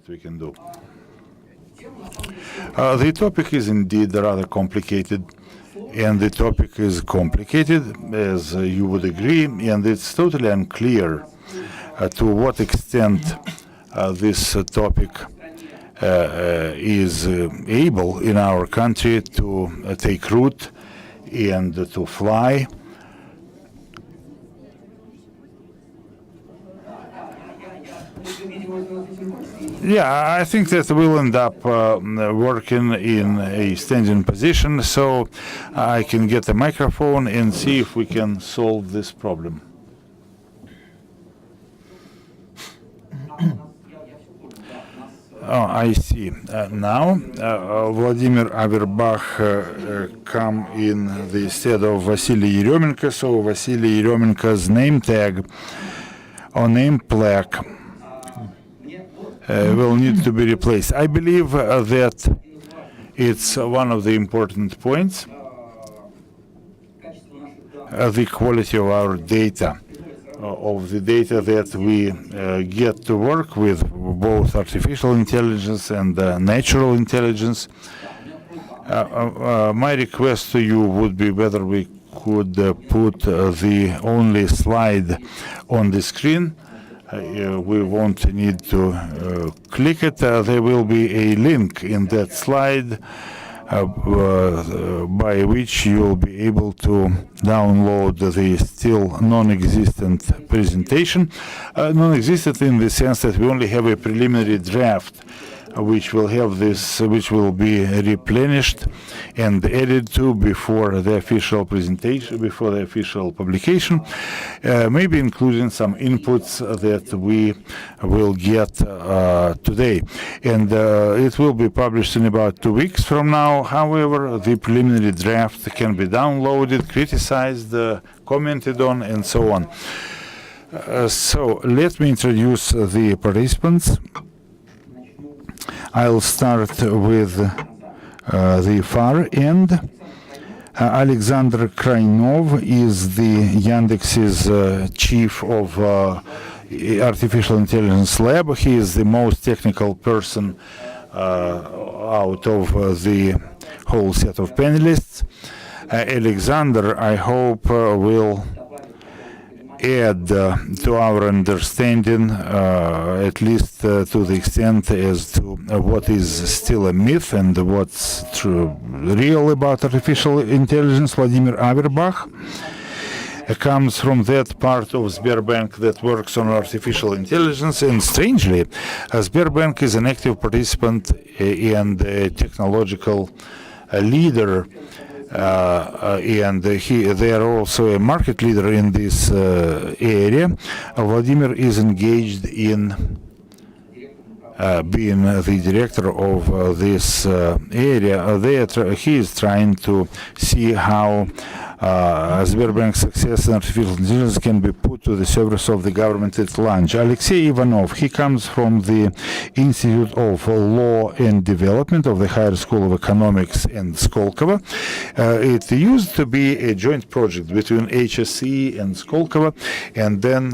what we can do. The topic is indeed rather complicated, and the topic is complicated, as you would agree, and it's totally unclear to what extent this topic is able in our country to take root and to fly. Yeah, I think that we'll end up working in a standing position, so I can get a microphone and see if we can solve this problem. Oh, I see. Now, Vladimir Averbach come in the stead of Vasily Yeremenko, so Vasily Yeremenko's name tag or name plaque will need to be replaced. I believe that it's one of the important points, the quality of our data, of the data that we get to work with, both artificial intelligence and natural intelligence. My request to you would be whether we could put the only slide on the screen. We won't need to click it. There will be a link in that slide by which you'll be able to download the still non-existent presentation. Non-existent in the sense that we only have a preliminary draft which will have this, which will be replenished and added to before the official presentation, before the official publication, maybe including some inputs that we will get today. And it will be published in about 2 weeks from now. However, the preliminary draft can be downloaded, criticized, commented on, and so on. So let me introduce the participants. I'll start with the far end. Alexander Krainov is the Yandex's chief of artificial intelligence lab. He is the most technical person out of the whole set of panelists. Alexander, I hope, will add to our understanding, at least to the extent as to what is still a myth and what's true, real about artificial intelligence. Vladimir Averbach comes from that part of Sberbank that works on artificial intelligence, and strangely, Sberbank is an active participant and a technological leader. And they are also a market leader in this area. Vladimir is engaged in being the director of this area. He is trying to see how Sberbank's success in artificial intelligence can be put to the service of the government at large. Alexei Ivanov, he comes from the Institute of Law and Development of the Higher School of Economics in Skolkovo. It used to be a joint project between HSE and Skolkovo, and then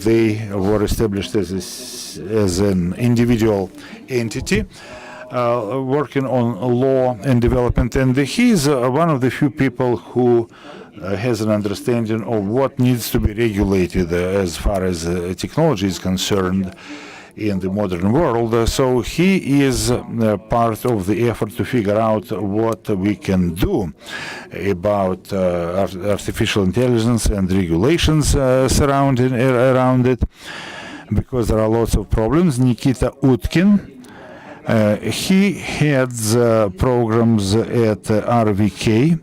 they were established as an individual entity. Working on law and development, and he's one of the few people who has an understanding of what needs to be regulated as far as technology is concerned in the modern world. So he is part of the effort to figure out what we can do about artificial intelligence and regulations surrounding around it, because there are lots of problems. Nikita Utkin, he heads programs at RVK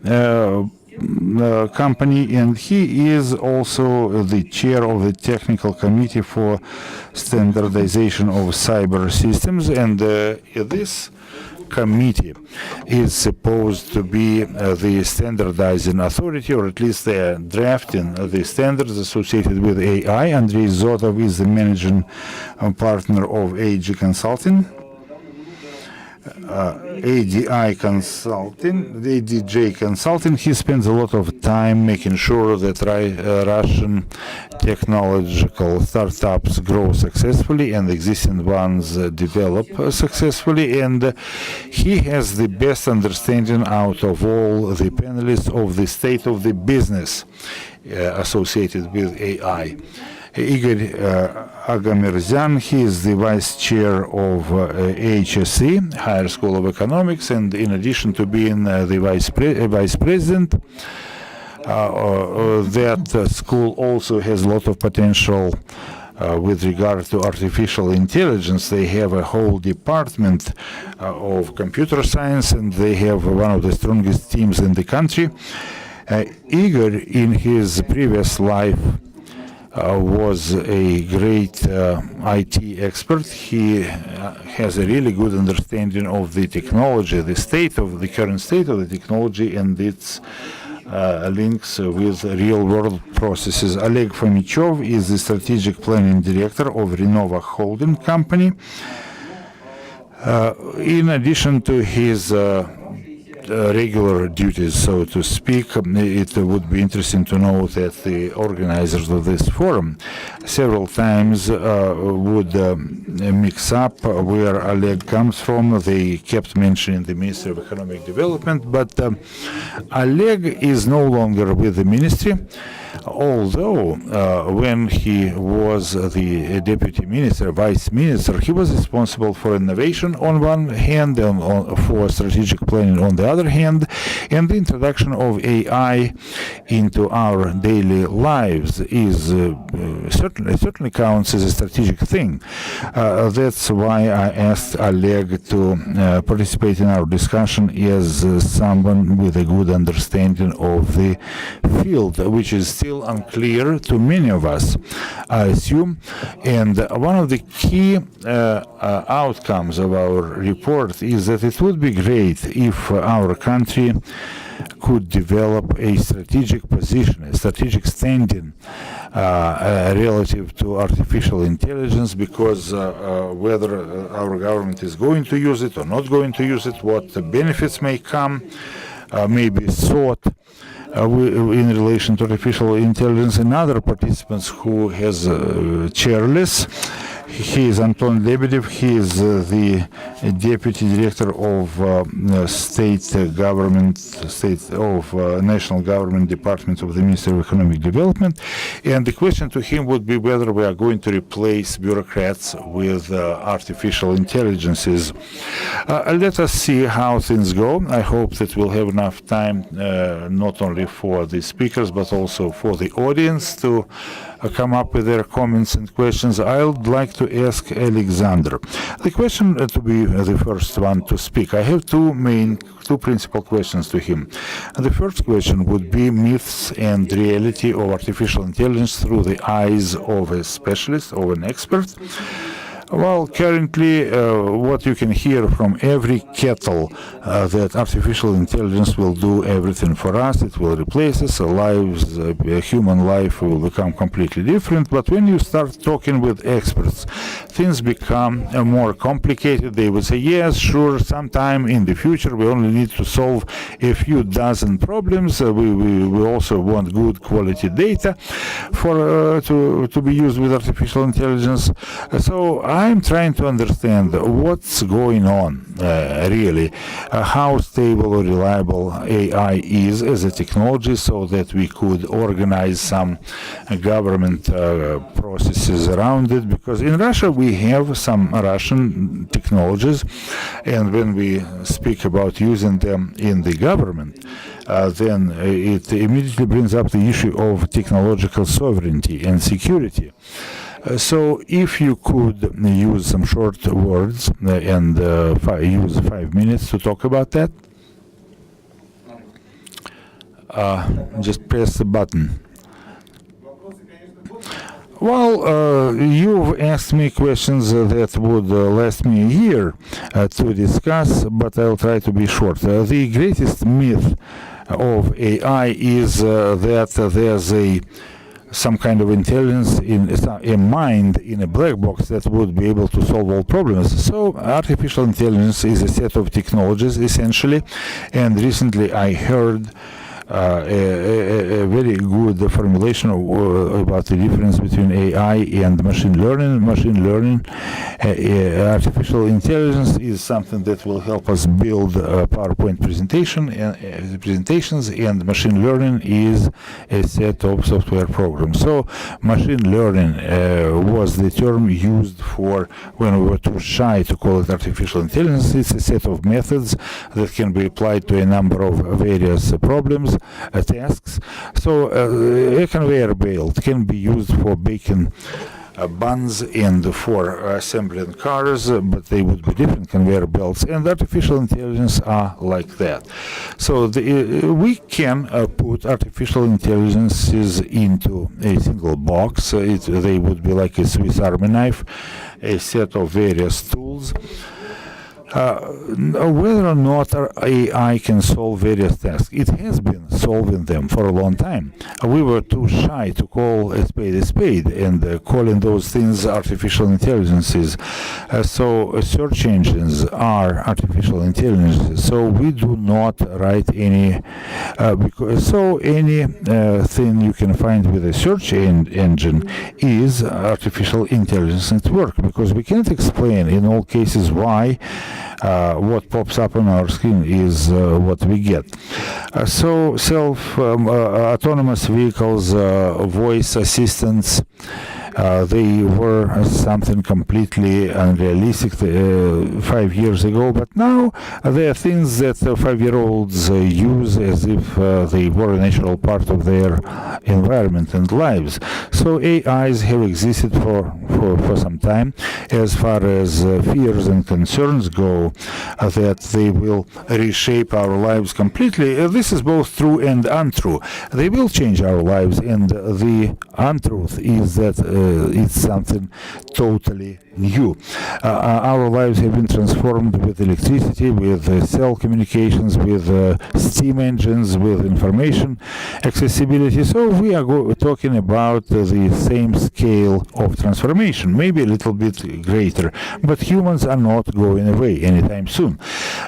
company, and he is also the chair of the technical committee for standardization of cyber systems. And this committee is supposed to be the standardizing authority, or at least they're drafting the standards associated with AI. Andrei Zotov is the managing partner of AG Consulting. ADJ Consulting, he spends a lot of time making sure that Russian technological startups grow successfully and existing ones develop successfully. And he has the best understanding out of all the panelists of the state of the business associated with AI. Igor Agamirzian, he is the vice chair of HSE, Higher School of Economics, and in addition to being the vice president, that school also has a lot of potential with regard to artificial intelligence. They have a whole department of computer science, and they have one of the strongest teams in the country. Igor, in his previous life, was a great IT expert. He has a really good understanding of the technology, the current state of the technology and its links with real-world processes. Oleg Fomichov is the strategic planning director of RANEPA holding company. In addition to his regular duties, so to speak, it would be interesting to know that the organizers of this forum several times would mix up where Oleg comes from. They kept mentioning the Ministry of Economic Development, but Oleg is no longer with the ministry, although when he was the deputy minister, vice minister, he was responsible for innovation on one hand and for strategic planning on the other hand, and the introduction of AI into our daily lives is certainly counts as a strategic thing. That's why I asked Oleg to participate in our discussion as someone with a good understanding of the field, which is still unclear to many of us, I assume. And one of the key outcomes of our report is that it would be great if our country could develop a strategic position, a strategic standing relative to artificial intelligence, because whether our government is going to use it or not going to use it, what the benefits may come, may be sought in relation to artificial intelligence. And other participants who has chairless. He is Anton Lebedev. He is the deputy director of National Government Department of the Ministry of Economic Development. And the question to him would be whether we are going to replace bureaucrats with artificial intelligences. Let us see how things go. I hope that we'll have enough time not only for the speakers but also for the audience to come up with their comments and questions. I would like to ask Alexander the question to be the first one to speak. I have two principal questions to him. The first question would be myths and reality of artificial intelligence through the eyes of a specialist, of an expert. Well, currently, what you can hear from every kettle, that artificial intelligence will do everything for us. It will replace us. Human life will become completely different. But when you start talking with experts, things become more complicated. They would say, yes, sure, sometime in the future we only need to solve a few dozen problems. We also want good quality data for to be used with artificial intelligence. So I'm trying to understand what's going on really, how stable or reliable AI is as a technology, so that we could organize some government processes around it. Because in Russia we have some Russian technologies, and when we speak about using them in the government, then it immediately brings up the issue of technological sovereignty and security. So if you could use some short words and use 5 minutes to talk about that. Just press the button. Well, you've asked me questions that would last me a year to discuss, but I'll try to be short. The greatest myth of AI is that there's a some kind of intelligence in a mind in a black box that would be able to solve all problems. So artificial intelligence is a set of technologies essentially, and recently I heard a very good formulation about the difference between AI and machine learning. Machine learning, artificial intelligence is something that will help us build PowerPoint presentations, and machine learning is a set of software programs. So machine learning was the term used for when we were too shy to call it artificial intelligence. It's a set of methods that can be applied to a number of various problems, tasks. So a conveyor belt can be used for baking buns and for assembling cars, but they would be different conveyor belts, and artificial intelligence are like that. So we can put artificial intelligences into a single box. They would be like a Swiss Army knife, a set of various tools. Whether or not AI can solve various tasks, it has been solving them for a long time. We were too shy to call a spade, and calling those things artificial intelligences. So search engines are artificial intelligences. So we do not write any, anything you can find with a search engine is artificial intelligence at work, because we can't explain in all cases why what pops up on our screen is what we get. So autonomous vehicles, voice assistants, they were something completely unrealistic 5 years ago, but now they are things that 5-year-olds use as if they were a natural part of their environment and lives. So AIs have existed for some time. As far as fears and concerns go, that they will reshape our lives completely, this is both true and untrue. They will change our lives, and the untruth is that it's something totally new. Our lives have been transformed with electricity, with cell communications, with steam engines, with information accessibility. So we are talking about the same scale of transformation, maybe a little bit greater, but humans are not going away anytime soon.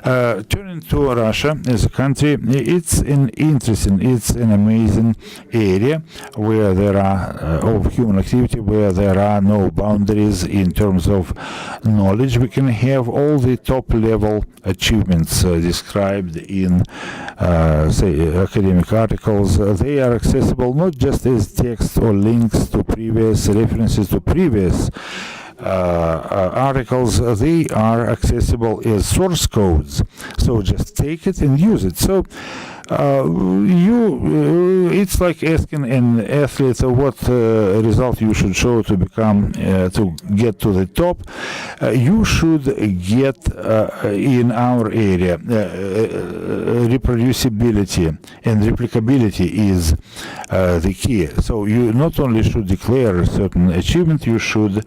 Turning to Russia as a country, it's an amazing area where there are of human activity, where there are no boundaries in terms of knowledge. We can have all the top level achievements described in say academic articles. They are accessible not just as text or links to previous references to previous articles. They are accessible as source codes, so just take it and use it. So it's like asking an athlete what result you should show to become to get to the top. You should get in our area reproducibility and replicability is the key. So you not only should declare a certain achievement, you should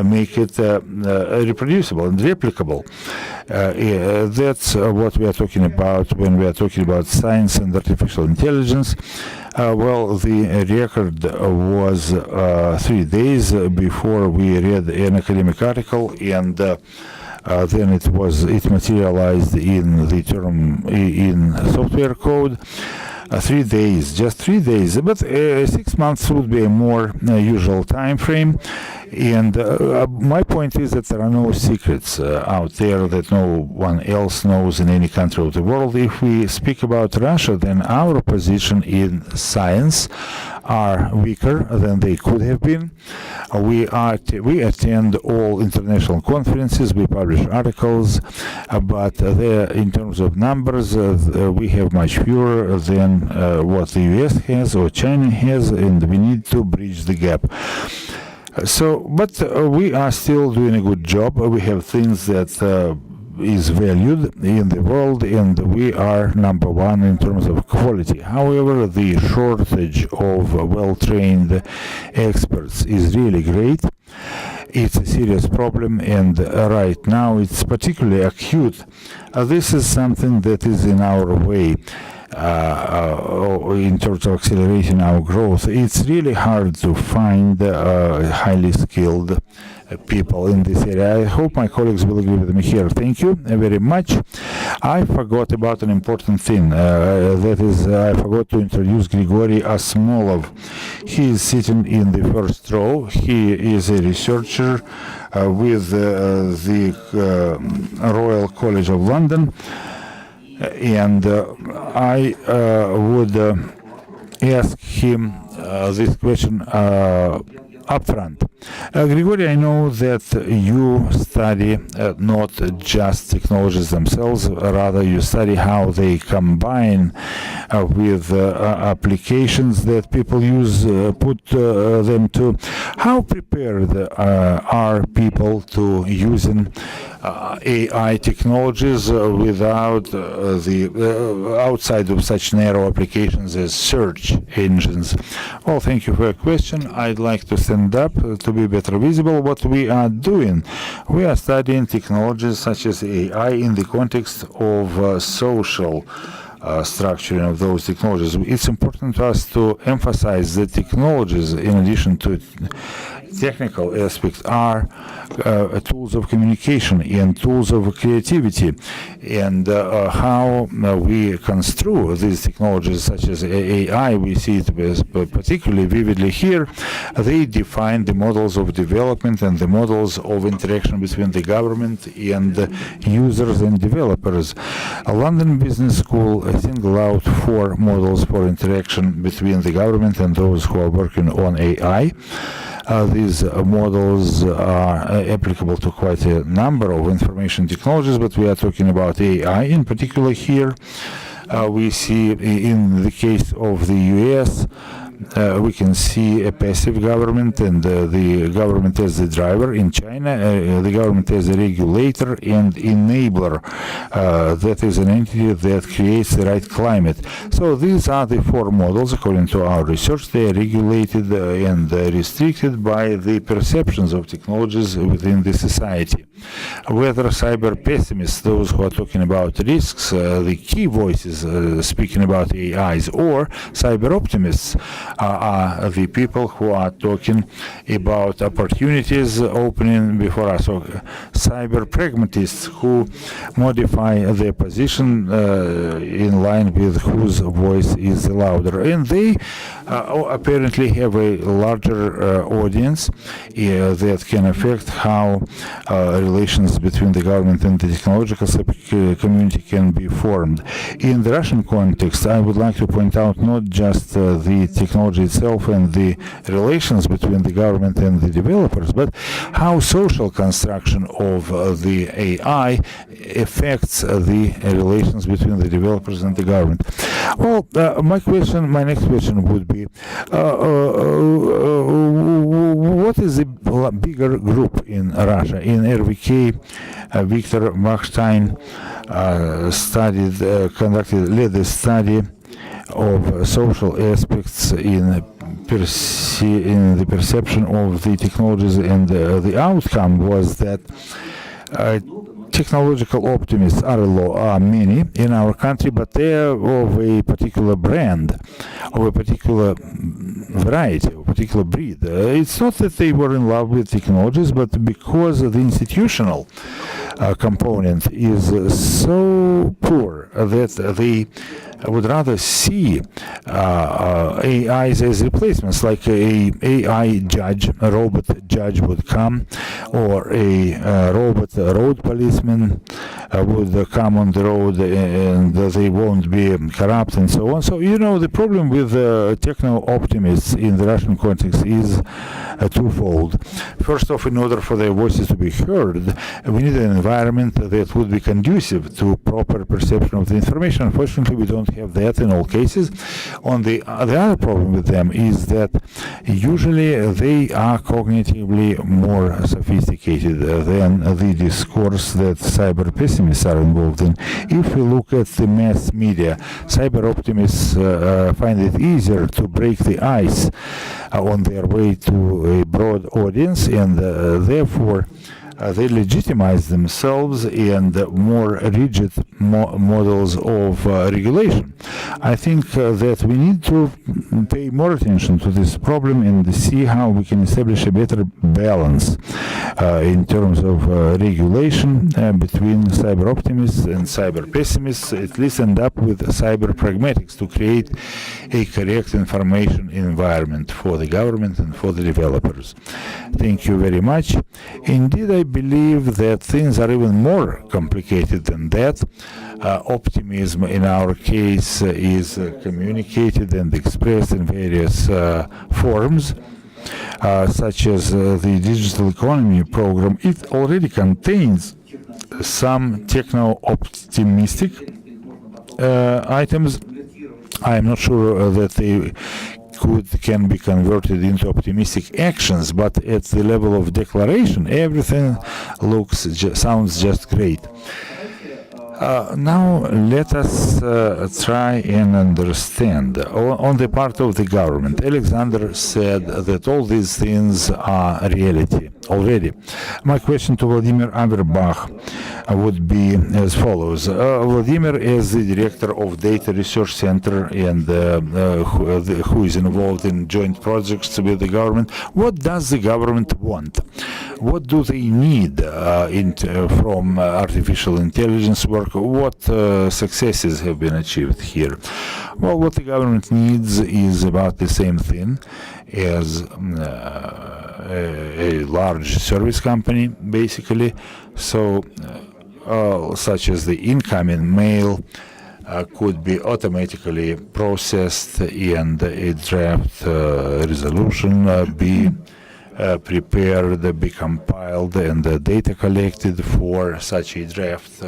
make it reproducible and replicable. That's what we are talking about when we are talking about science and artificial intelligence. Well, the record was 3 days before we read an academic article, and then it materialized in the term in software code. 3 days, just 3 days, but 6 months would be a more usual time frame. And my point is that there are no secrets out there that no one else knows in any country of the world. If we speak about Russia, then our position in science are weaker than they could have been. We attend all international conferences, we publish articles, but in terms of numbers, we have much fewer than what the US has or China has, and we need to bridge the gap. But we are still doing a good job. We have things that is valued in the world, and we are number one in terms of quality. However, the shortage of well-trained experts is really great. It's a serious problem, and right now it's particularly acute. This is something that is in our way. in terms of accelerating our growth, it's really hard to find highly skilled people in this area. I hope my colleagues will agree with me here. Thank you very much. I forgot about an important thing. That is, I forgot to introduce Grigory Asmolov. He is sitting in the first row. He is a researcher with the Royal College of London. And I would ask him this question up front. Grigory, I know that you study not just technologies themselves, rather you study how they combine with applications that people use, put them to. How prepared are people to using AI technologies without the outside of such narrow applications as search engines? Well, thank you for your question. I'd like to stand up to be better visible. What we are doing, we are studying technologies such as AI in the context of social structuring of those technologies. It's important to us to emphasize that technologies, in addition to technical aspects, are tools of communication and tools of creativity, and how we construe these technologies such as AI, we see it particularly vividly here. They define the models of development and the models of interaction between the government and users and developers. A London Business School singled out 4 models for interaction between the government and those who are working on AI. These models are applicable to quite a number of information technologies, but we are talking about AI in particular here. We see in the case of the US, we can see a passive government and the government as the driver. In China, the government as a regulator and enabler. That is an entity that creates the right climate. So these are the 4 models according to our research. They are regulated and restricted by the perceptions of technologies within the society. Whether cyber pessimists, those who are talking about risks, the key voices speaking about AIs, or cyber optimists, are the people who are talking about opportunities opening before us. So cyber pragmatists who modify their position in line with whose voice is louder. And they apparently have a larger audience that can affect how relations between the government and the technological community can be formed. In the Russian context, I would like to point out not just the technology itself and the relations between the government and the developers, but how social construction of the AI affects the relations between the developers and the government. Well, my next question would be, what is the bigger group in Russia? In RVK, Victor Bachstein led a study of social aspects in the perception of the technologies, and the outcome was that technological optimists are many in our country, but they are of a particular brand, of a particular variety, of a particular breed. It's not that they were in love with technologies, but because the institutional component is so poor that they would rather see AIs as replacements, like a AI judge, a robot judge would come, or a robot road policeman would come on the road, and they won't be corrupt and so on. So, the problem with techno-optimists in the Russian context is twofold. First off, in order for their voices to be heard, we need an environment that would be conducive to proper perception of the information. Unfortunately, we don't have that in all cases. The other problem with them is that usually they are cognitively more sophisticated than the discourse that cyber pessimists are involved in. If we look at the mass media, cyber optimists find it easier to break the ice on their way to a broad audience, and therefore they legitimize themselves and more rigid models of regulation. I think that we need to pay more attention to this problem and see how we can establish a better balance in terms of regulation between cyber optimists and cyber pessimists, at least end up with cyber pragmatics to create a correct information environment for the government and for the developers. Thank you very much. Indeed, I believe that things are even more complicated than that. Optimism in our case is communicated and expressed in various forms, such as the digital economy program. It already contains some techno-optimistic items. I am not sure that they can be converted into optimistic actions, but at the level of declaration, everything sounds just great. Now let us try and understand. On the part of the government, Alexander said that all these things are reality already. My question to Vladimir Averbach would be as follows. Vladimir is the director of Data Research Center and who is involved in joint projects with the government. What does the government want? What do they need from artificial intelligence work? What successes have been achieved here? Well, what the government needs is about the same thing as a large service company, basically. So, such as the incoming mail could be automatically processed and a draft resolution be prepared, be compiled, and the data collected for such a draft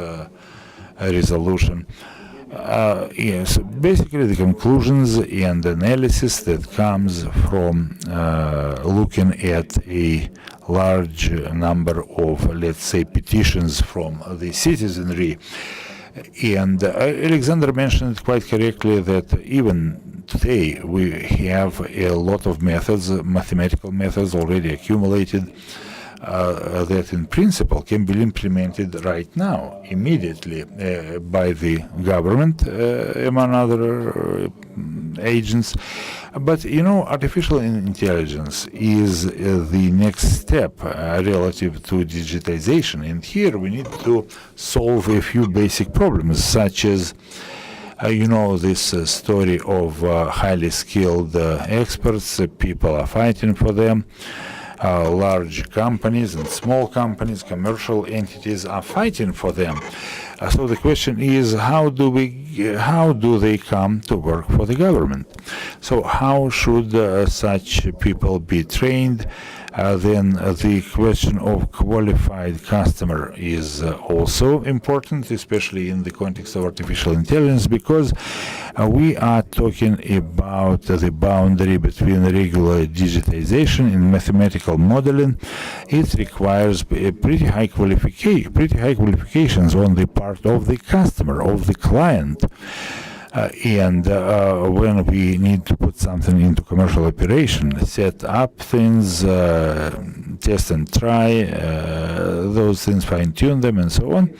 resolution. Yes, basically the conclusions and analysis that comes from looking at a large number of, let's say, petitions from the citizenry. And Alexander mentioned quite correctly that even today we have a lot of methods, mathematical methods already accumulated, that in principle can be implemented right now, immediately, by the government, among other agents. But, you know, artificial intelligence is the next step relative to digitization. And here we need to solve a few basic problems, such as you know, this story of highly skilled experts. People are fighting for them. Large companies and small companies, commercial entities are fighting for them. So the question is, how do they come to work for the government? So how should such people be trained? Then the question of qualified customer is also important, especially in the context of artificial intelligence, because we are talking about the boundary between regular digitization and mathematical modeling. It requires a pretty high qualifications on the part of the customer, of the client. And when we need to put something into commercial operation, set up things, test and try, those things, fine-tune them, and so on.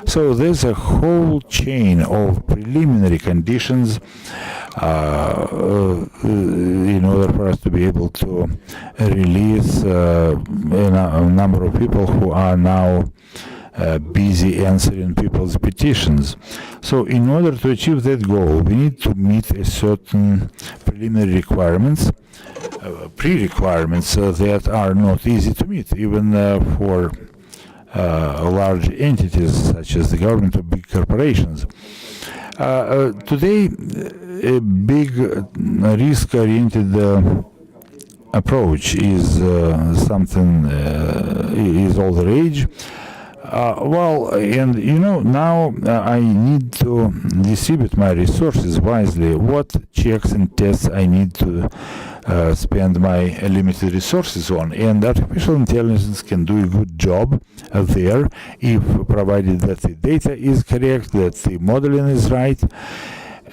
So there's a whole chain of preliminary conditions in order for us to be able to release a number of people who are now busy answering people's petitions. So in order to achieve that goal, we need to meet a certain preliminary requirements, pre-requirements that are not easy to meet, even for large entities such as the government or big corporations. Today, a big risk-oriented approach is something is all the rage. And you know, now I need to distribute my resources wisely. What checks and tests I need to spend my limited resources on? And artificial intelligence can do a good job there, if provided that the data is correct, that the modeling is right.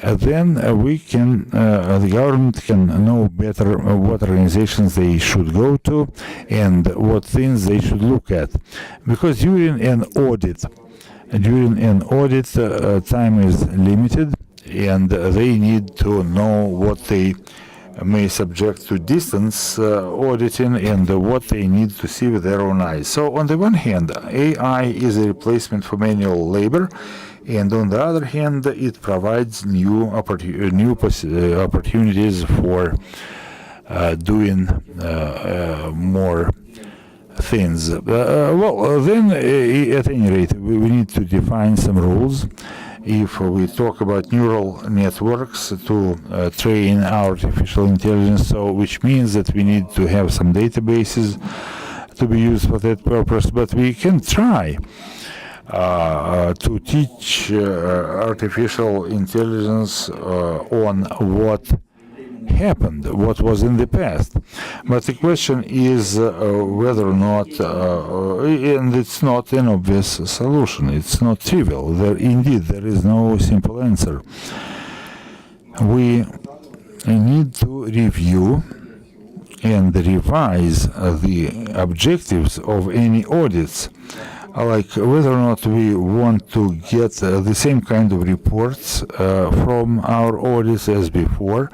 then the government can know better what organizations they should go to and what things they should look at. Because during an audit, time is limited, and they need to know what they may subject to distance auditing and what they need to see with their own eyes. So on the one hand, AI is a replacement for manual labor, and on the other hand, it provides new opportunities for doing more things. Then at any rate, we need to define some rules. If we talk about neural networks to train artificial intelligence, so which means that we need to have some databases to be used for that purpose, but we can try to teach artificial intelligence on what happened, what was in the past. But the question is whether or not, and it's not an obvious solution, it's not trivial. There is no simple answer. We need to review and revise the objectives of any audits, like whether or not we want to get the same kind of reports from our audits as before.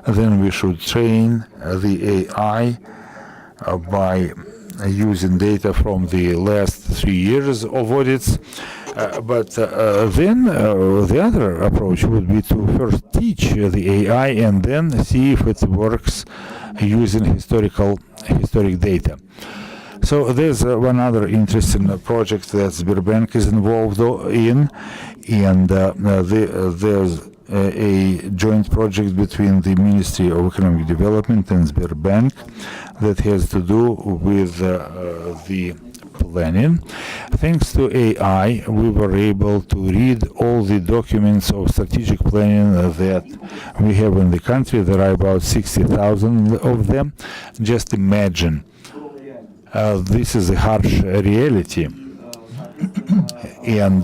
Then we should train the AI by using data from the last 3 years of audits. But then the other approach would be to first teach the AI and then see if it works using historic data. So there's one other interesting project that Sberbank is involved in, and there's a joint project between the Ministry of Economic Development and Sberbank that has to do with the planning. Thanks to AI, we were able to read all the documents of strategic planning that we have in the country. There are about 60,000 of them. Just imagine. This is a harsh reality. And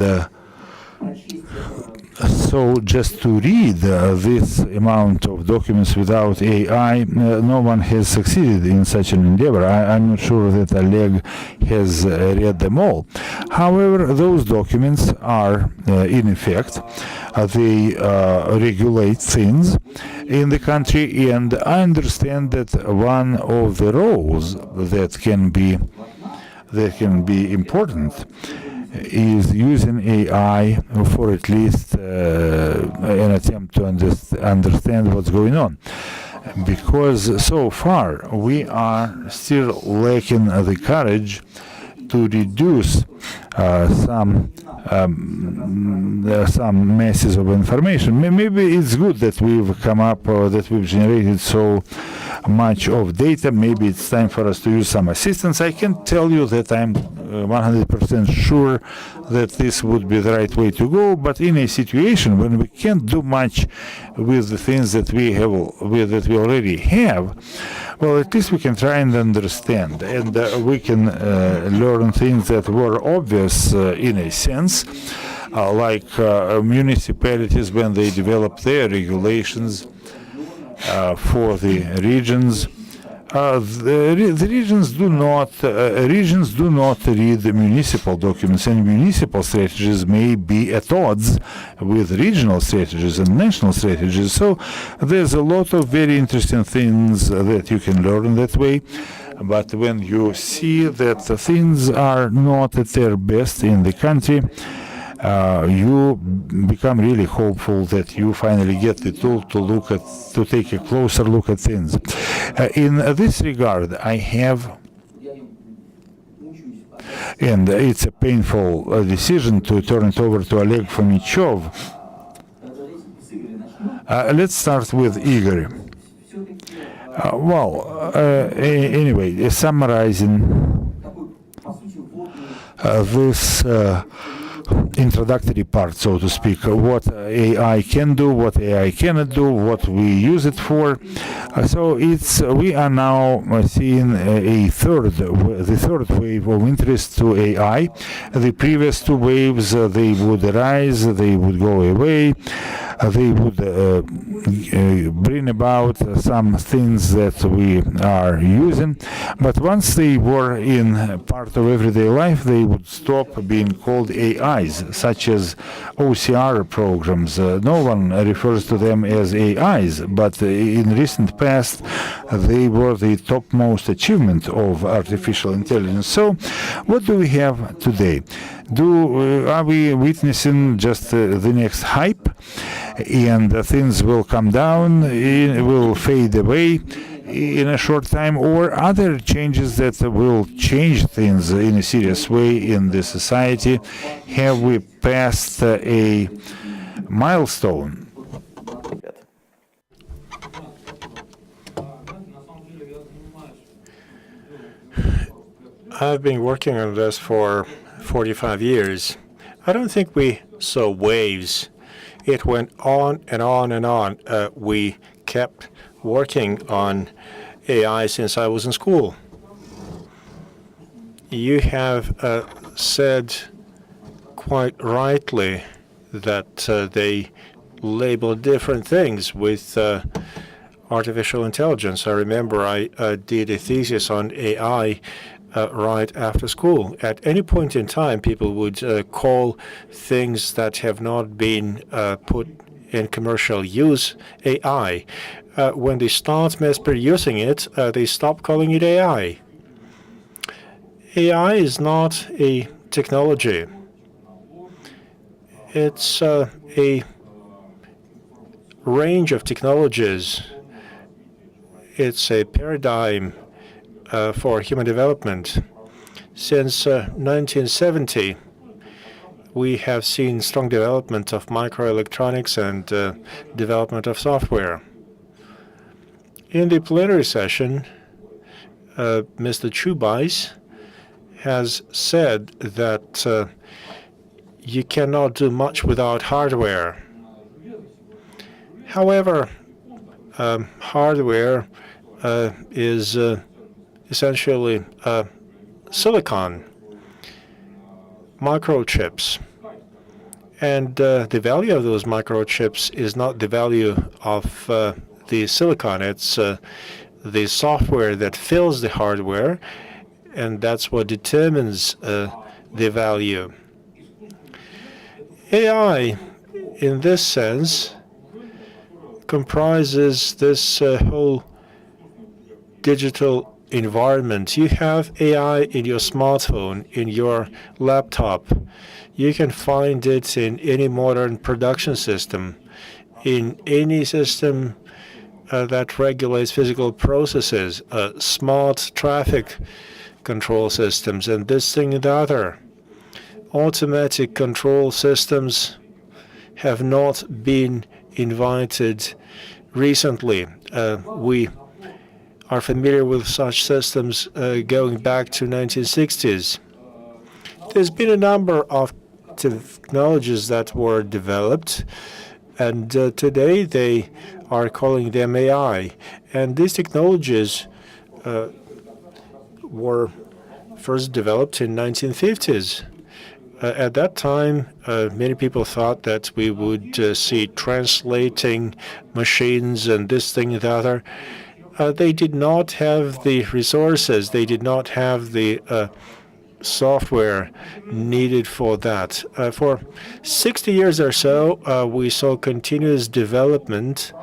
so just to read this amount of documents without AI, no one has succeeded in such an endeavor. I'm not sure that Oleg has read them all. However, those documents are in effect. They regulate things in the country, and I understand that one of the roles that can be important is using AI for at least an attempt to understand what's going on. Because so far we are still lacking the courage to reduce some masses of information. Maybe it's good that we've come up, that we've generated so much of data. Maybe it's time for us to use some assistance. I can tell you that I'm 100% sure that this would be the right way to go, but in a situation when we can't do much with the things that we already have, well, at least we can try and understand, and we can learn things that were obvious in a sense, like municipalities when they develop their regulations for the regions. The regions do not read the municipal documents, and municipal strategies may be at odds with regional strategies and national strategies. So there's a lot of very interesting things that you can learn that way. But when you see that things are not at their best in the country, you become really hopeful that you finally get the tool to take a closer look at things. In this regard, I have, and it's a painful decision to turn it over to Oleg Fomichov. Let's start with Igor. Anyway, summarizing this introductory part, so to speak, what AI can do, what AI cannot do, what we use it for. So we are now seeing the third wave of interest to AI. The previous two waves, they would rise, they would go away, they would bring about some things that we are using, but once they were in part of everyday life, they would stop being called AIs, such as OCR programs. No one refers to them as AIs, but in recent past, they were the topmost achievement of artificial intelligence. So, what do we have today? Are we witnessing just the next hype, and things will come down, will fade away in a short time, or other changes that will change things in a serious way in the society? Have we passed a milestone? I've been working on this for 45 years. I don't think we saw waves. It went on and on and on. We kept working on AI since I was in school. You have said quite rightly that they label different things with artificial intelligence. I remember I did a thesis on AI right after school. At any point in time, people would call things that have not been put in commercial use AI. When they start mass producing it, they stop calling it AI. AI is not a technology. It's a range of technologies. It's a paradigm for human development. Since 1970, we have seen strong development of microelectronics and development of software. In the plenary session, Mr. Chubais has said that you cannot do much without hardware. However, hardware is essentially silicon, microchips. And the value of those microchips is not the value of the silicon. It's the software that fills the hardware, and that's what determines the value. AI, in this sense, comprises this whole digital environment. You have AI in your smartphone, in your laptop. You can find it in any modern production system, in any system that regulates physical processes, smart traffic control systems, and this thing and the other. Automatic control systems have not been invented recently. We are familiar with such systems going back to 1960s. There's been a number of technologies that were developed, and today they are calling them AI. And these technologies were first developed in 1950s. At that time, many people thought that we would see translating machines and this thing and the other. They did not have the resources. They did not have the software needed for that. For 60 years or so, we saw continuous development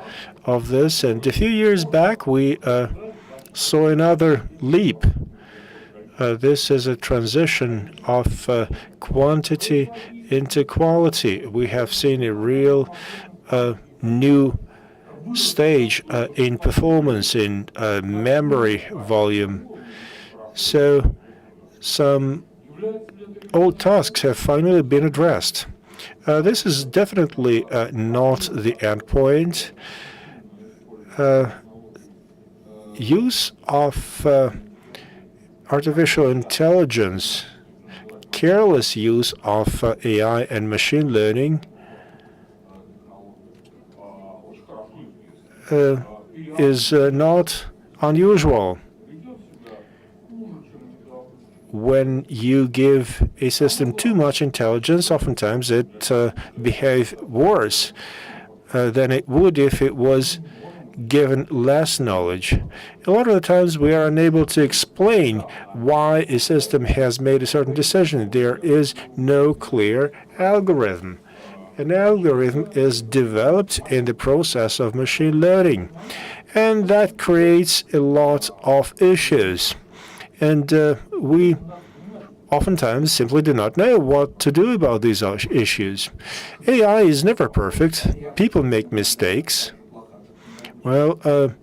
of this. And a few years back, we saw another leap. This is a transition of quantity into quality. We have seen a real new stage in performance, in memory volume. So some old tasks have finally been addressed. This is definitely not the end point. Use of artificial intelligence careless use of AI and machine learning is not unusual. When you give a system too much intelligence, oftentimes it behaves worse than it would if it was given less knowledge. A lot of the times we are unable to explain why a system has made a certain decision. There is no clear algorithm. An algorithm is developed in the process of machine learning, and that creates a lot of issues. And we oftentimes simply do not know what to do about these issues. AI is never perfect. People make mistakes. Well,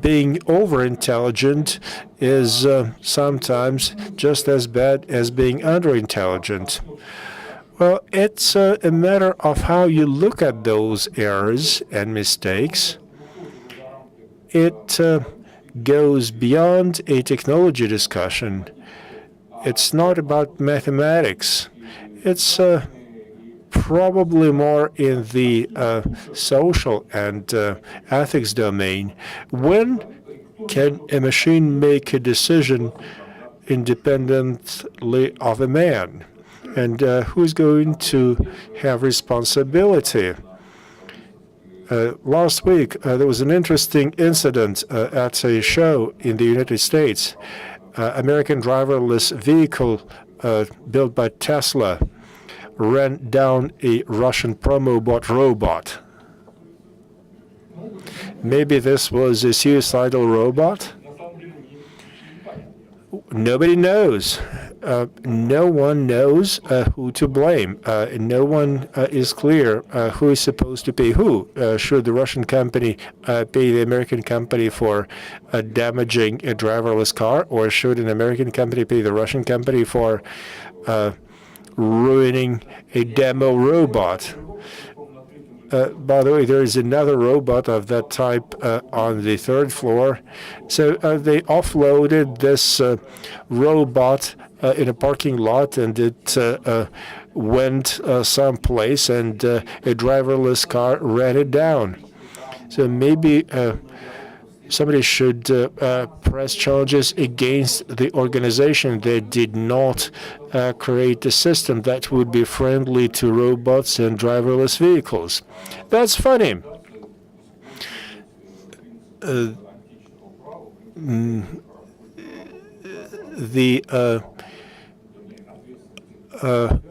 being over-intelligent is sometimes just as bad as being under-intelligent. Well, it's a matter of how you look at those errors and mistakes. It goes beyond a technology discussion. It's not about mathematics. It's probably more in the social and ethics domain. When can a machine make a decision independently of a man? And who's going to have responsibility? Last week, there was an interesting incident at a show in the United States. American driverless vehicle built by Tesla ran down a Russian Promobot robot. Maybe this was a suicidal robot? Nobody knows. No one knows who to blame. No one is clear who is supposed to pay who. Should the Russian company pay the American company for damaging a driverless car, or should an American company pay the Russian company for ruining a demo robot? By the way, there is another robot of that type on the third floor. So they offloaded this robot in a parking lot, and it went someplace, and a driverless car ran it down. So maybe somebody should press charges against the organization that did not create a system that would be friendly to robots and driverless vehicles. That's funny. The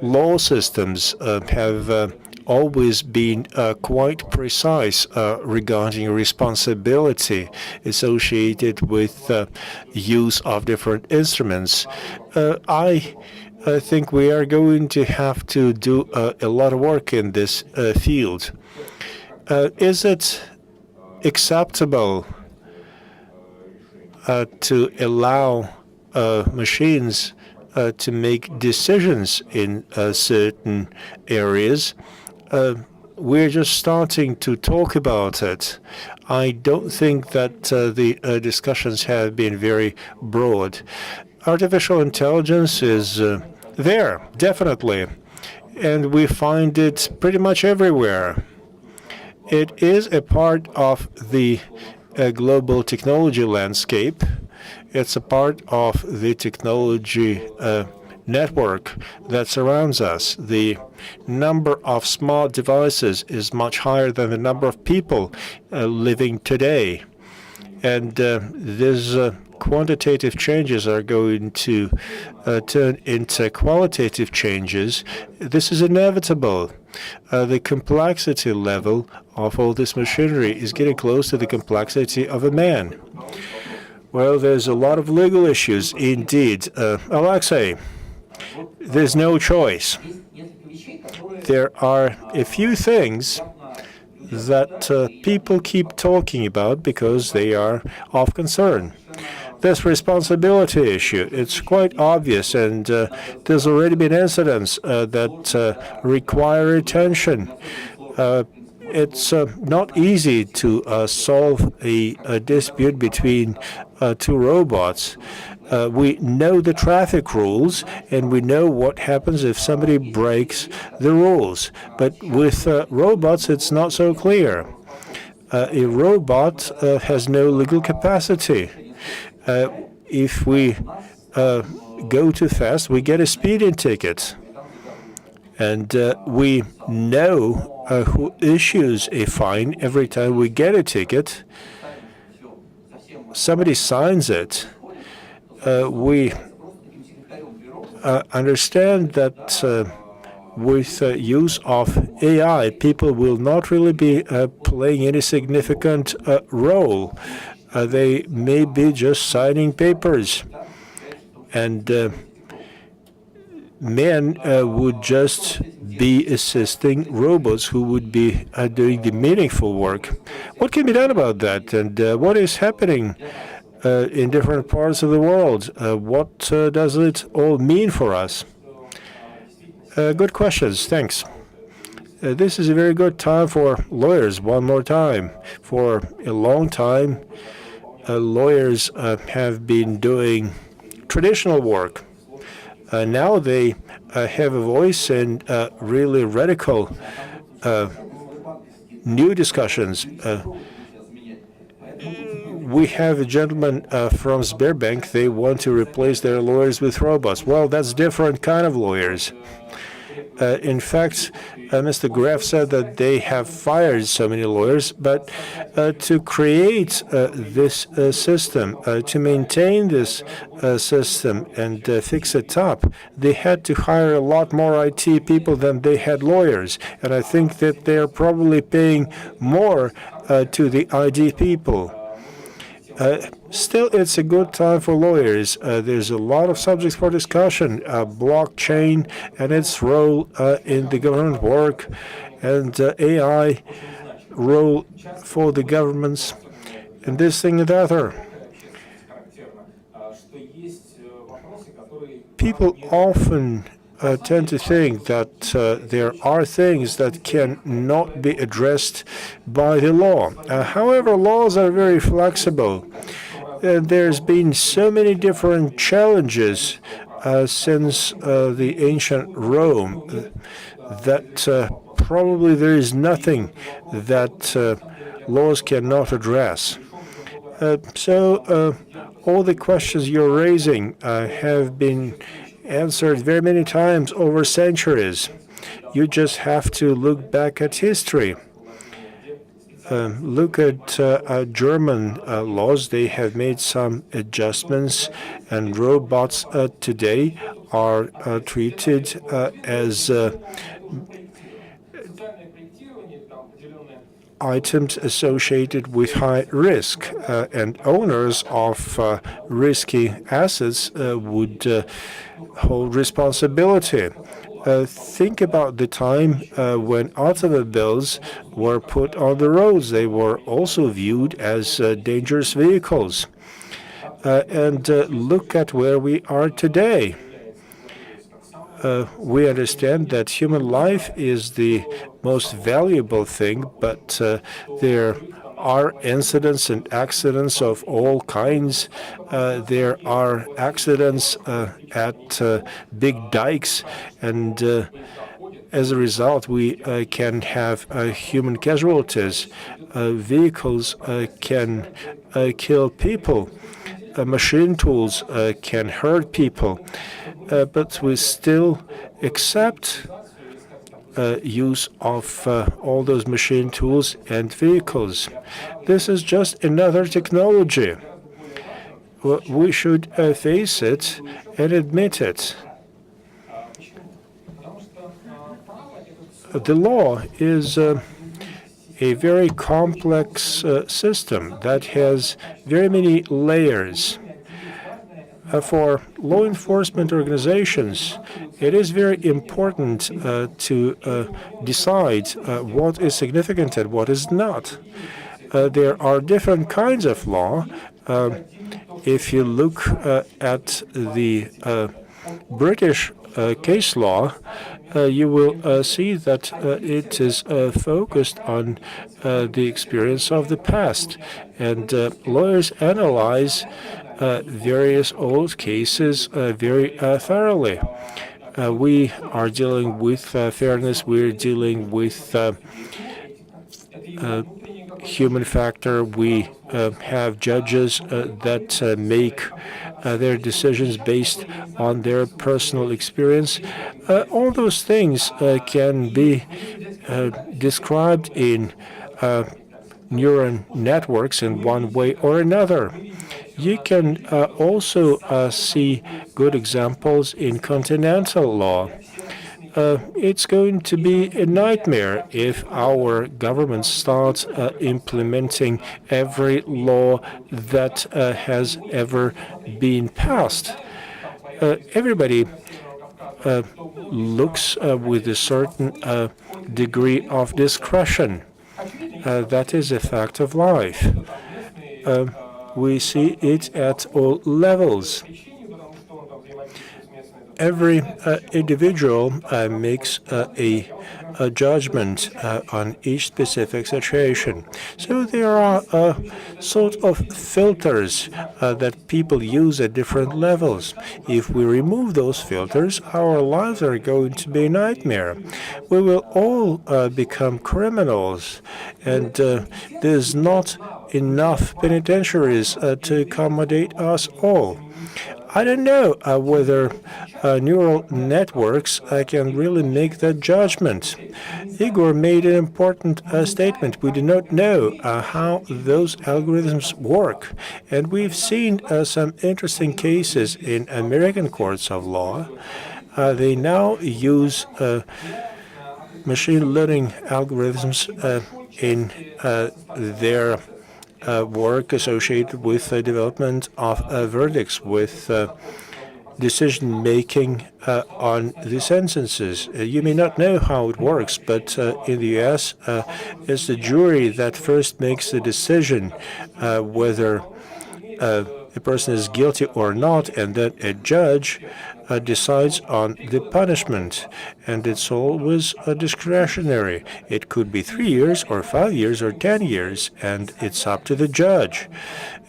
law systems have always been quite precise regarding responsibility associated with use of different instruments. I think we are going to have to do a lot of work in this field. Is it acceptable to allow machines to make decisions in certain areas? We're just starting to talk about it. I don't think that the discussions have been very broad. Artificial intelligence is there, definitely, and we find it pretty much everywhere. It is a part of the global technology landscape. It's a part of the technology network that surrounds us. The number of smart devices is much higher than the number of people living today. And these quantitative changes are going to turn into qualitative changes. This is inevitable. The complexity level of all this machinery is getting close to the complexity of a man. Well, there's a lot of legal issues indeed. Alexei, there's no choice. There are a few things that people keep talking about because they are of concern. This responsibility issue, it's quite obvious, and there's already been incidents that require attention. it's not easy to solve a dispute between two robots. We know the traffic rules, and we know what happens if somebody breaks the rules. But with robots, it's not so clear. A robot has no legal capacity. If we go too fast, we get a speeding ticket. And we know who issues a fine every time we get a ticket. Somebody signs it. We understand that with use of AI, people will not really be playing any significant role. They may be just signing papers. And men would just be assisting robots who would be doing the meaningful work. What can be done about that? And what is happening in different parts of the world? What does it all mean for us? Good questions. Thanks. This is a very good time for lawyers, one more time. For a long time, lawyers have been doing traditional work. Now they have a voice in really radical new discussions. We have a gentleman from Sberbank. They want to replace their lawyers with robots. Well, that's different kind of lawyers. In fact, Mr. Graf said that they have fired so many lawyers, but to create this system, to maintain this system and fix it up, they had to hire a lot more IT people than they had lawyers. And I think that they're probably paying more to the IT people. Still, it's a good time for lawyers. There's a lot of subjects for discussion. Blockchain and its role in the government work, and AI role for the governments, and this thing and the other. People often tend to think that there are things that cannot be addressed by the law. However, laws are very flexible. There's been so many different challenges since the ancient Rome that probably there is nothing that laws cannot address. So all the questions you're raising have been answered very many times over centuries. You just have to look back at history. Look at German laws. They have made some adjustments, and robots today are treated as items associated with high risk, and owners of risky assets would hold responsibility. Think about the time when automobiles were put on the roads. They were also viewed as dangerous vehicles. And look at where we are today. We understand that human life is the most valuable thing, but there are incidents and accidents of all kinds. There are accidents at big dikes, and as a result, we can have human casualties. Vehicles can kill people. Machine tools can hurt people. But we still accept use of all those machine tools and vehicles. This is just another technology. We should face it and admit it. The law is a very complex system that has very many layers. For law enforcement organizations, it is very important to decide what is significant and what is not. There are different kinds of law. If you look at the British case law, you will see that it is focused on the experience of the past. And lawyers analyze various old cases very thoroughly. We are dealing with fairness, we're dealing with human factor. We have judges that make their decisions based on their personal experience. All those things can be described in neural networks in one way or another. You can also see good examples in continental law. It's going to be a nightmare if our government starts implementing every law that has ever been passed. Everybody looks with a certain degree of discretion. That is a fact of life. We see it at all levels. Every individual makes a judgment on each specific situation. So there are sort of filters that people use at different levels. If we remove those filters, our lives are going to be a nightmare. We will all become criminals, and there's not enough penitentiaries to accommodate us all. I don't know whether neural networks can really make that judgment. Igor made an important statement. We do not know how those algorithms work. And we've seen some interesting cases in American courts of law. They now use machine learning algorithms in their work associated with the development of verdicts, with decision making on the sentences. You may not know how it works, but in the US, it's the jury that first makes the decision whether a person is guilty or not, and then a judge decides on the punishment, and it's always discretionary. It could be 3 years or 5 years or 10 years, and it's up to the judge.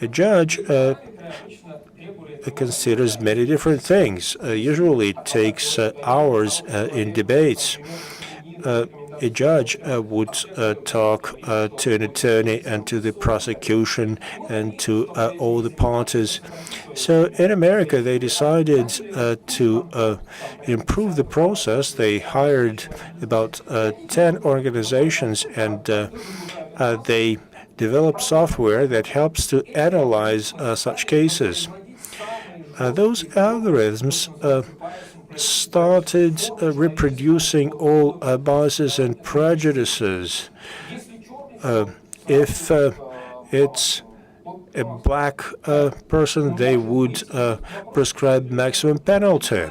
A judge considers many different things. Usually it takes hours in debates. A judge would talk to an attorney and to the prosecution and to all the parties. So in America, they decided to improve the process. They hired about 10 organizations, and they developed software that helps to analyze such cases. Those algorithms started reproducing all biases and prejudices. If it's a black person, they would prescribe maximum penalty.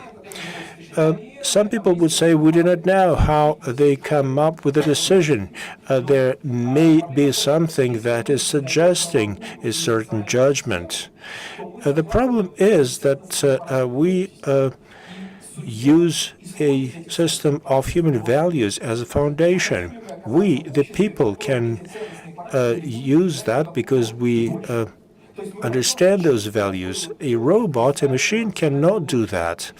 Some people would say we do not know how they come up with a decision. There may be something that is suggesting a certain judgment. The problem is that we use a system of human values as a foundation. We, the people, can use that because we understand those values. A robot, a machine, cannot do that.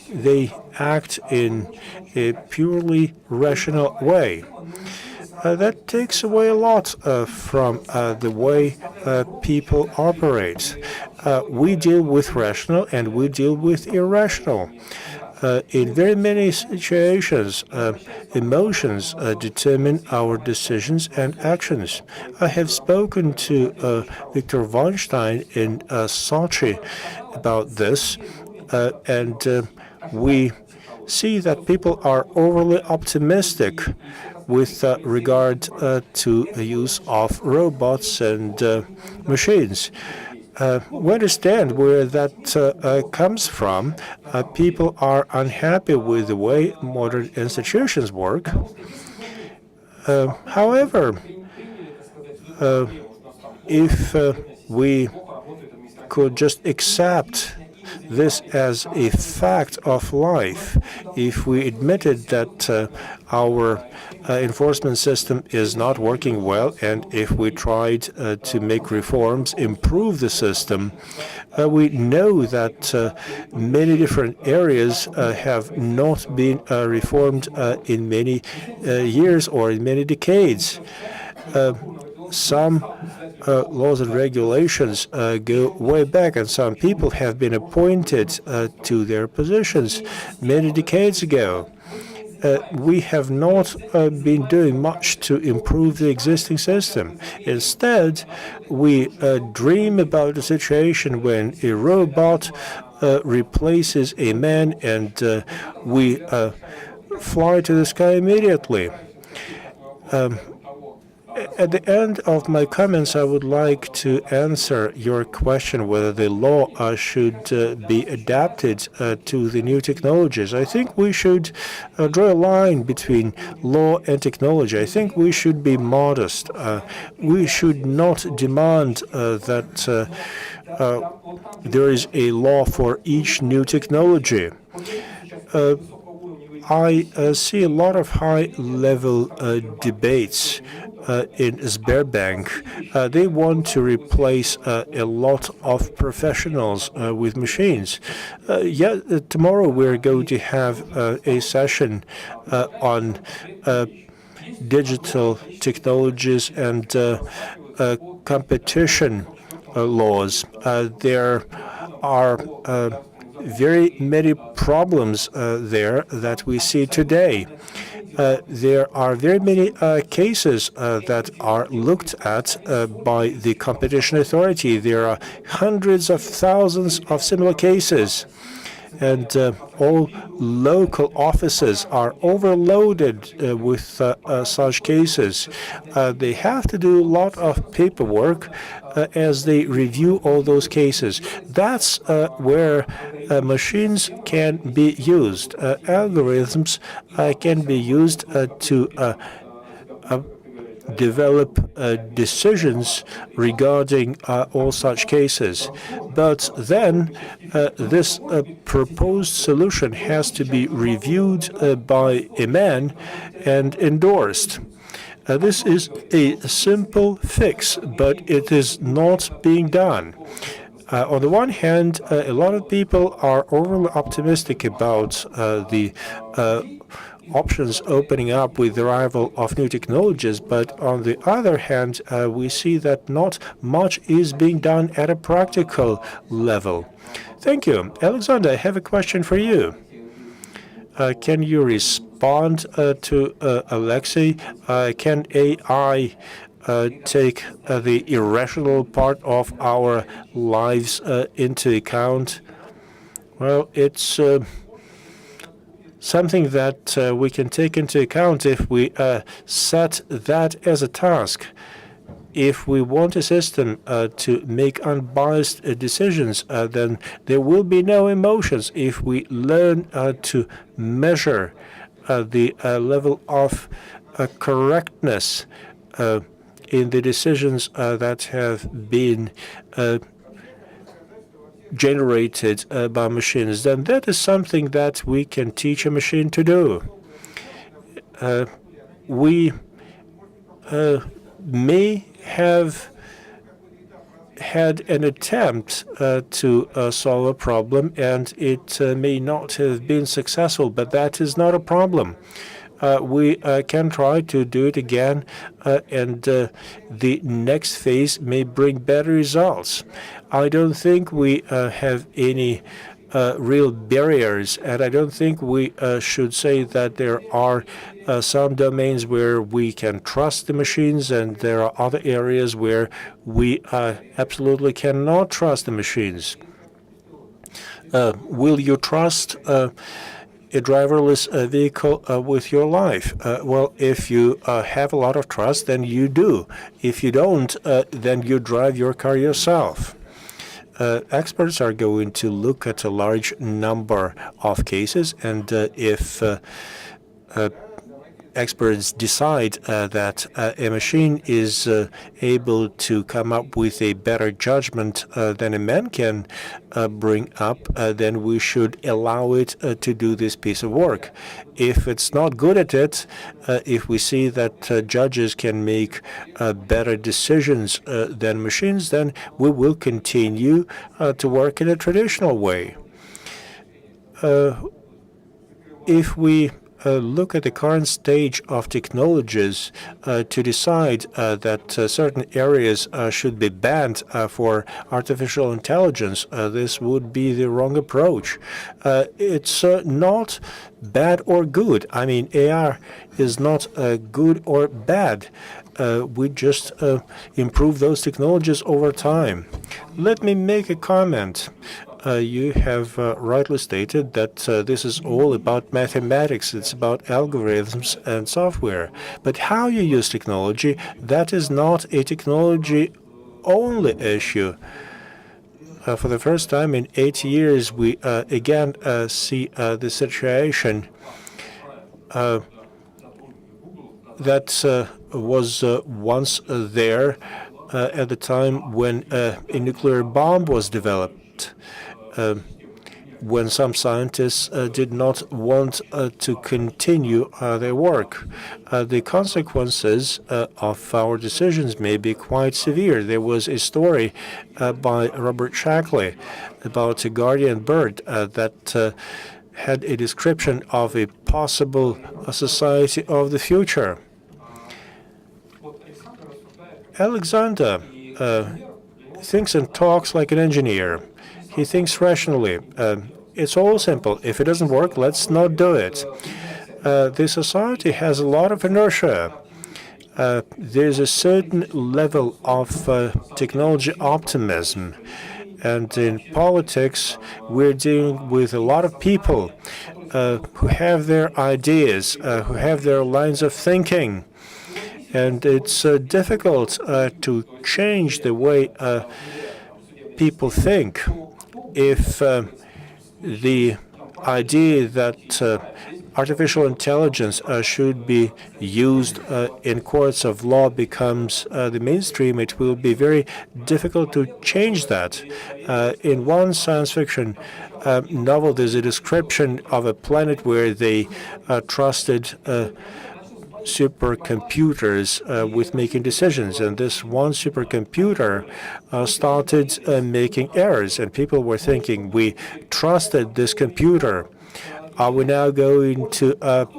They act in a purely rational way. That takes away a lot from the way people operate. We deal with rational and we deal with irrational. In very many situations, emotions determine our decisions and actions. I have spoken to Viktor Weinstein in Sochi about this, and we see that people are overly optimistic with regard to the use of robots and machines. We understand where that comes from. People are unhappy with the way modern institutions work. However, if we could just accept this as a fact of life, if we admitted that our enforcement system is not working well, and if we tried to make reforms, improve the system, we know that many different areas have not been reformed in many years or in many decades. Some laws and regulations go way back, and some people have been appointed to their positions many decades ago. We have not been doing much to improve the existing system. Instead, we dream about a situation when a robot replaces a man, and we fly to the sky immediately. At the end of my comments, I would like to answer your question whether the law should be adapted to the new technologies. I think we should draw a line between law and technology. I think we should be modest. We should not demand that there is a law for each new technology. I see a lot of high-level debates in Sberbank. They want to replace a lot of professionals with machines. Tomorrow we're going to have a session on digital technologies and competition laws. There are very many problems there that we see today. There are very many cases that are looked at by the competition authority. There are hundreds of thousands of similar cases, and all local offices are overloaded with such cases. They have to do a lot of paperwork as they review all those cases. That's where machines can be used. Algorithms can be used to develop decisions regarding all such cases. But then this proposed solution has to be reviewed by a man and endorsed. This is a simple fix, but it is not being done. On the one hand, a lot of people are overly optimistic about the options opening up with the arrival of new technologies, but on the other hand, we see that not much is being done at a practical level. Thank you. Alexander, I have a question for you. Can you respond to Alexei? Can AI take the irrational part of our lives into account? Well, it's something that we can take into account if we set that as a task. If we want a system to make unbiased decisions, then there will be no emotions. If we learn to measure the level of correctness in the decisions that have been generated by machines, then that is something that we can teach a machine to do. We may have had an attempt to solve a problem, and it may not have been successful, but that is not a problem. We can try to do it again, and the next phase may bring better results. I don't think we have any real barriers, and I don't think we should say that there are some domains where we can trust the machines, and there are other areas where we absolutely cannot trust the machines. Will you trust a driverless vehicle with your life? Well, if you have a lot of trust, then you do. If you don't, then you drive your car yourself. Experts are going to look at a large number of cases, and if experts decide that a machine is able to come up with a better judgment than a man can bring up, then we should allow it to do this piece of work. If it's not good at it, if we see that judges can make better decisions than machines, then we will continue to work in a traditional way. If we look at the current stage of technologies to decide that certain areas should be banned for artificial intelligence, this would be the wrong approach. It's not bad or good. I mean, AI is not good or bad. We just improve those technologies over time. Let me make a comment. You have rightly stated that this is all about mathematics. It's about algorithms and software. But how you use technology, that is not a technology-only issue. For the first time in 8 years, we again see the situation that was once there at the time when a nuclear bomb was developed. When some scientists did not want to continue their work. The consequences of our decisions may be quite severe. There was a story by Robert Shackley about a guardian bird that had a description of a possible society of the future. Alexander thinks and talks like an engineer. He thinks rationally. It's all simple. If it doesn't work, let's not do it. The society has a lot of inertia. There's a certain level of technology optimism. And in politics, we're dealing with a lot of people who have their ideas, who have their lines of thinking. And it's difficult to change the way people think. If the idea that artificial intelligence should be used in courts of law becomes the mainstream, it will be very difficult to change that. In one science fiction novel, there's a description of a planet where they trusted supercomputers with making decisions, and this one supercomputer started making errors, and people were thinking, we trusted this computer. Are we now going to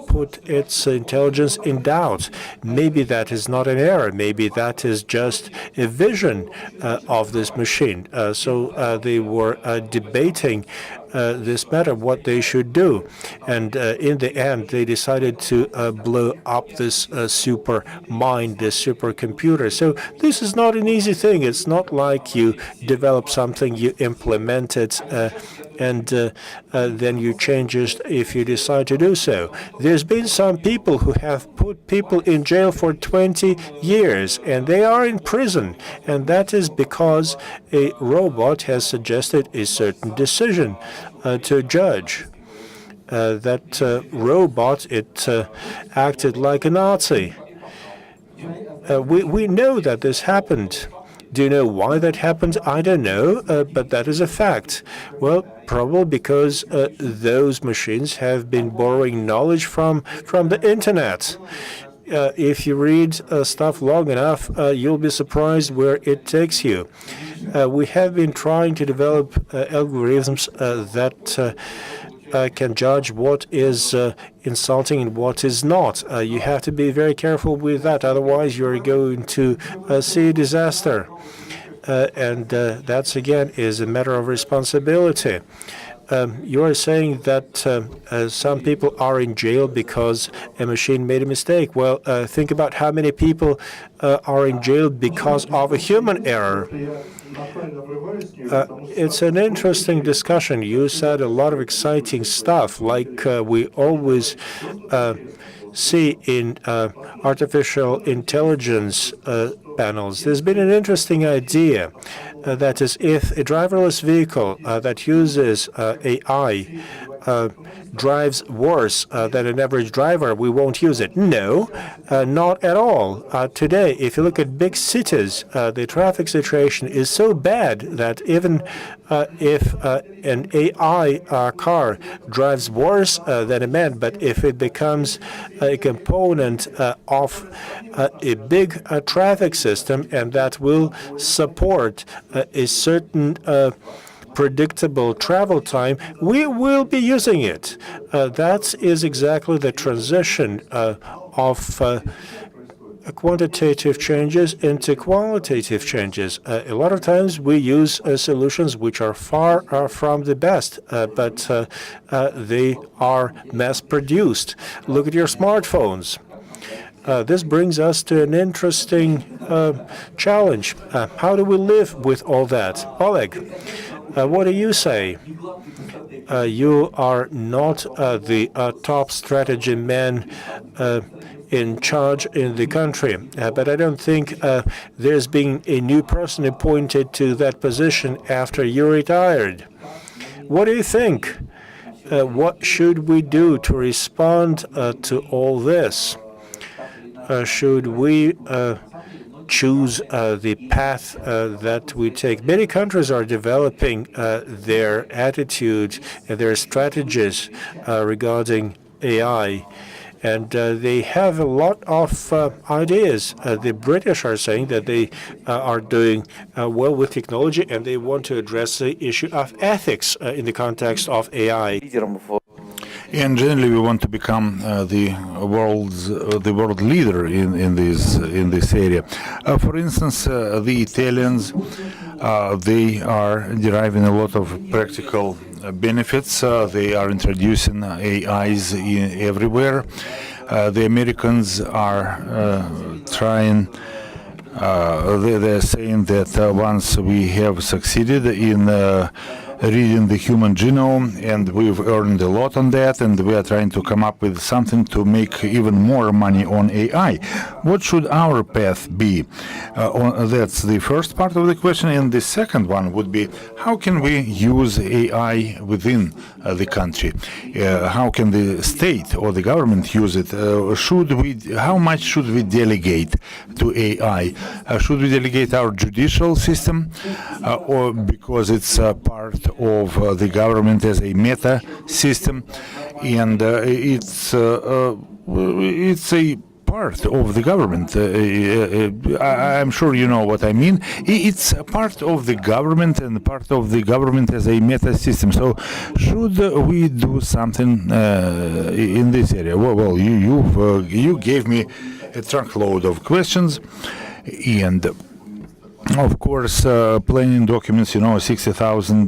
put its intelligence in doubt? Maybe that is not an error. Maybe that is just a vision of this machine. So they were debating this matter, what they should do. And in the end, they decided to blow up this super mind, this supercomputer. So this is not an easy thing. It's not like you develop something, you implement it, and then you change it if you decide to do so. There's been some people who have put people in jail for 20 years, and they are in prison. And that is because a robot has suggested a certain decision to a judge. That robot, it acted like a Nazi. We know that this happened. Do you know why that happened? I don't know, but that is a fact. Well, probably because those machines have been borrowing knowledge from the internet. If you read stuff long enough, you'll be surprised where it takes you. We have been trying to develop algorithms that can judge what is insulting and what is not. You have to be very careful with that, otherwise you're going to see a disaster. And that's, again, is a matter of responsibility. You are saying that some people are in jail because a machine made a mistake. Well, think about how many people are in jail because of a human error. It's an interesting discussion. You said a lot of exciting stuff, like we always see in artificial intelligence panels. There's been an interesting idea that is, if a driverless vehicle that uses AI drives worse than an average driver, we won't use it. No, not at all. Today, if you look at big cities, the traffic situation is so bad that even if an AI car drives worse than a man, but if it becomes a component of a big traffic system, and that will support a certain predictable travel time, we will be using it. That is exactly the transition of quantitative changes into qualitative changes. A lot of times we use solutions which are far from the best, but they are mass-produced. Look at your smartphones. This brings us to an interesting challenge. How do we live with all that? Oleg, what do you say? You are not the top strategy man in charge in the country, but I don't think there's been a new person appointed to that position after you retired. What do you think? What should we do to respond to all this? Should we choose the path that we take? Many countries are developing their attitude and their strategies regarding AI, and they have a lot of ideas. The British are saying that they are doing well with technology, and they want to address the issue of ethics in the context of AI. And generally, we want to become the world leader in this area. For instance, the Italians, they are deriving a lot of practical benefits. They are introducing AIs everywhere. The Americans are trying. They're saying that once we have succeeded in reading the human genome, and we've earned a lot on that, and we are trying to come up with something to make even more money on AI. What should our path be? That's the first part of the question, and the second one would be, how can we use AI within the country? How can the state or the government use it? How much should we delegate to AI? Should we delegate our judicial system, or because it's part of the government as a meta system, and it's a part of the government. I'm sure you know what I mean. It's a part of the government and part of the government as a meta system. So should we do something in this area? Well, you gave me a trunkload of questions, and of course, planning documents, 60,000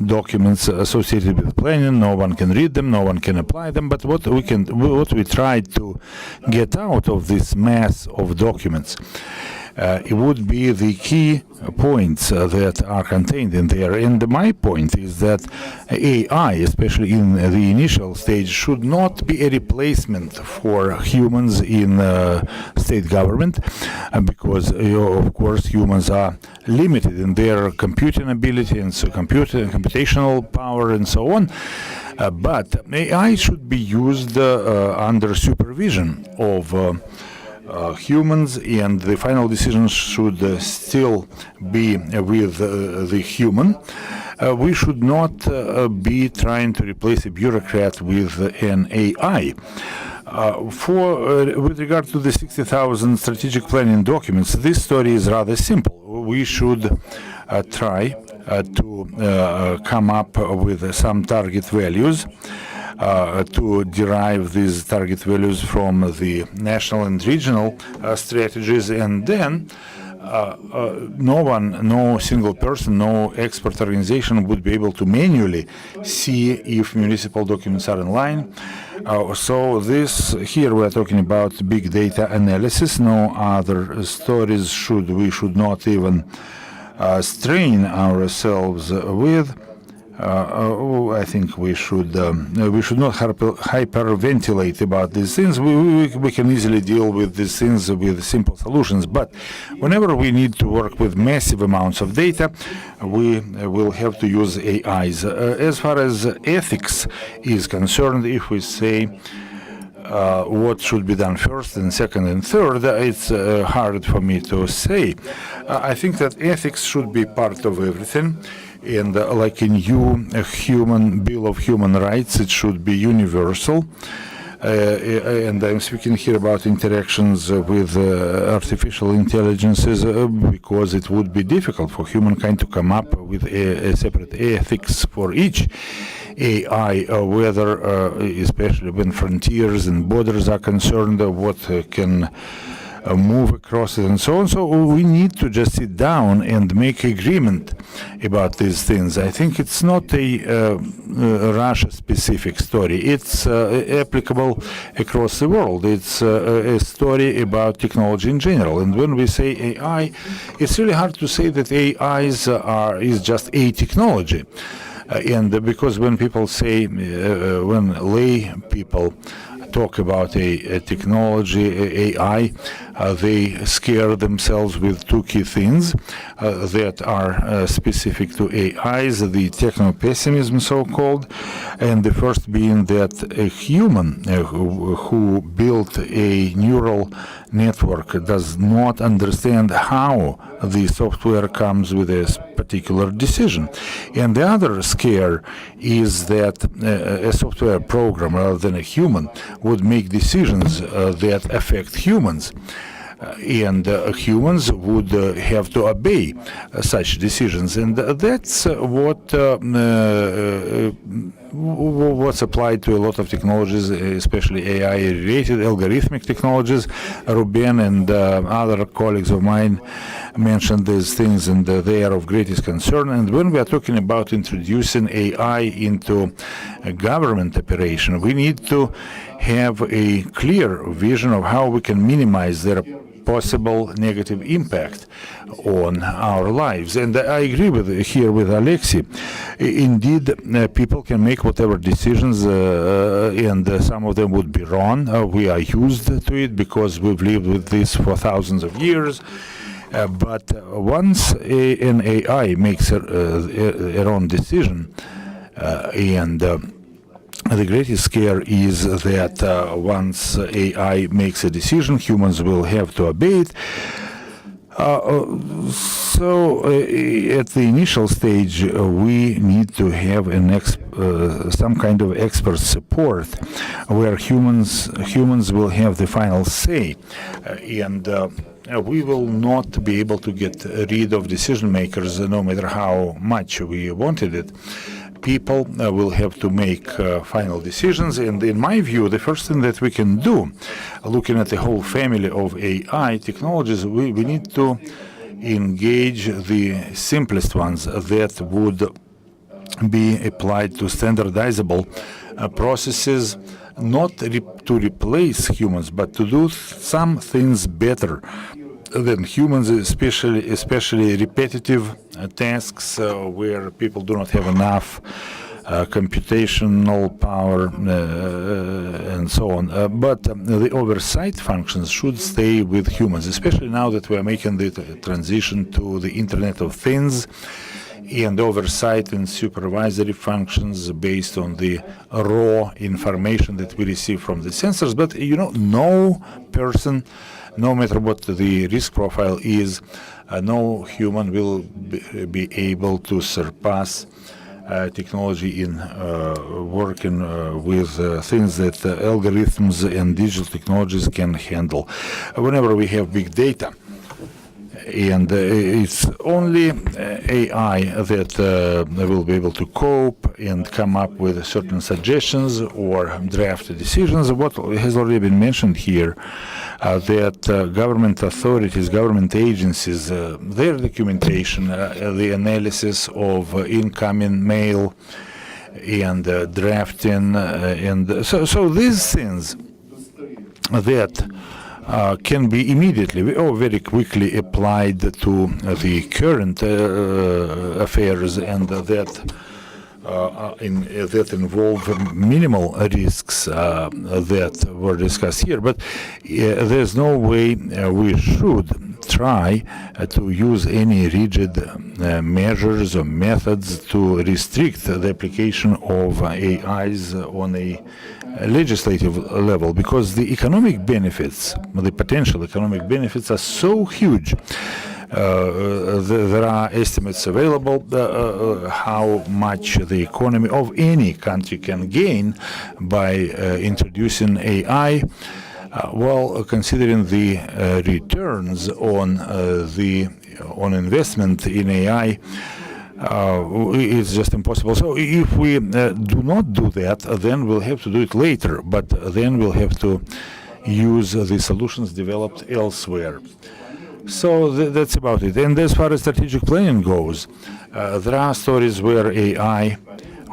documents associated with planning. No one can read them, no one can apply them. But what we tried to get out of this mass of documents, it would be the key points that are contained in there. And my point is that AI, especially in the initial stage, should not be a replacement for humans in state government, because, of course, humans are limited in their computing ability and so computational power and so on. But AI should be used under supervision of humans, and the final decision should still be with the human. We should not be trying to replace a bureaucrat with an AI. With regard to the 60,000 strategic planning documents, this story is rather simple. We should try to come up with some target values, to derive these target values from the national and regional strategies, and then no single person, no expert organization would be able to manually see if municipal documents are in line. So here we're talking about big data analysis. No other stories we should not even strain ourselves with. I think we should not hyperventilate about these things. We can easily deal with these things with simple solutions. But whenever we need to work with massive amounts of data, we will have to use AIs. As far as ethics is concerned, if we say what should be done first and second and third, it's hard for me to say. I think that ethics should be part of everything. And like in a human Bill of Human Rights, it should be universal. And I'm speaking here about interactions with artificial intelligences because it would be difficult for humankind to come up with a separate ethics for each AI, whether, especially when frontiers and borders are concerned, what can move across it and so on. So we need to just sit down and make agreement about these things. I think it's not a Russia-specific story. It's applicable across the world. It's a story about technology in general. And when we say AI, it's really hard to say that AIs is just a technology. And because when people say, when lay people talk about a technology, AI, they scare themselves with two key things that are specific to AIs, the techno-pessimism so-called, and the first being that a human who built a neural network does not understand how the software comes with a particular decision. And the other scare is that a software program rather than a human would make decisions that affect humans. And humans would have to obey such decisions, and that's what's applied to a lot of technologies, especially AI-related algorithmic technologies. Ruben and other colleagues of mine mentioned these things, and they are of greatest concern. And when we are talking about introducing AI into a government operation, we need to have a clear vision of how we can minimize their possible negative impact on our lives. And I agree with Alexei. Indeed, people can make whatever decisions, and some of them would be wrong. We are used to it because we've lived with this for thousands of years. But once an AI makes her own decision, and the greatest scare is that once AI makes a decision, humans will have to obey it. So at the initial stage, we need to have some kind of expert support where humans will have the final say. And we will not be able to get rid of decision makers no matter how much we wanted it. People will have to make final decisions, and in my view, the first thing that we can do, looking at the whole family of AI technologies, we need to engage the simplest ones that would be applied to standardizable processes, not to replace humans, but to do some things better than humans, especially repetitive tasks where people do not have enough computational power and so on. But the oversight functions should stay with humans, especially now that we are making the transition to the Internet of Things, and oversight and supervisory functions based on the raw information that we receive from the sensors. But no person, no matter what the risk profile is, no human will be able to surpass technology in working with things that algorithms and digital technologies can handle. Whenever we have big data, and it's only AI that will be able to cope and come up with certain suggestions or draft decisions. What has already been mentioned here, that government authorities, government agencies, their documentation, the analysis of incoming mail and drafting, and so these things that can be immediately or very quickly applied to the current affairs, and that that involve minimal risks that were discussed here. But there's no way we should try to use any rigid measures or methods to restrict the application of AIs on a legislative level, because the economic benefits, the potential economic benefits, are so huge. There are estimates available how much the economy of any country can gain by introducing AI. Well, considering the returns on investment in AI, it's just impossible. So if we do not do that, then we'll have to do it later. But then we'll have to use the solutions developed elsewhere. So that's about it. And as far as strategic planning goes, there are stories where AI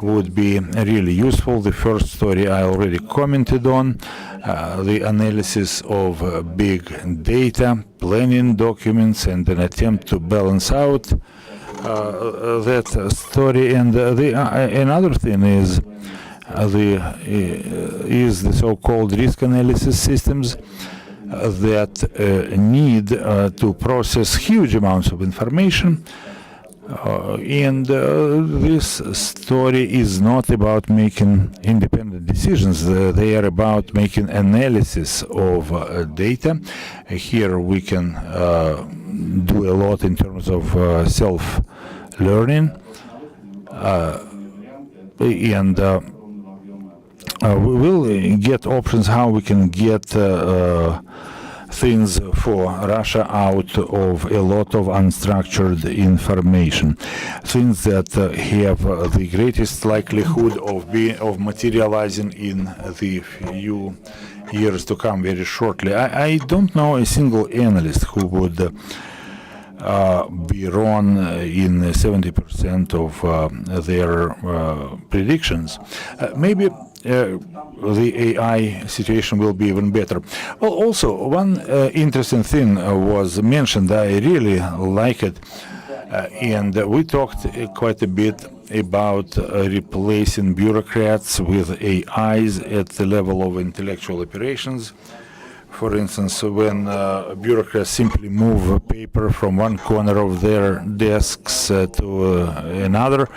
would be really useful. The first story I already commented on, the analysis of big data, planning documents, and an attempt to balance out that story. And another thing is the so-called risk analysis systems that need to process huge amounts of information. And this story is not about making independent decisions. They are about making analysis of data. Here we can do a lot in terms of self-learning. And we will get options how we can get things for Russia out of a lot of unstructured information, things that have the greatest likelihood of materializing in the few years to come, very shortly. I don't know a single analyst who would be wrong in 70% of their predictions. Maybe the AI situation will be even better. Well, also, one interesting thing was mentioned. I really like it. And we talked quite a bit about replacing bureaucrats with AIs at the level of intellectual operations. For instance, when bureaucrats simply move a paper from one corner of their desks to another.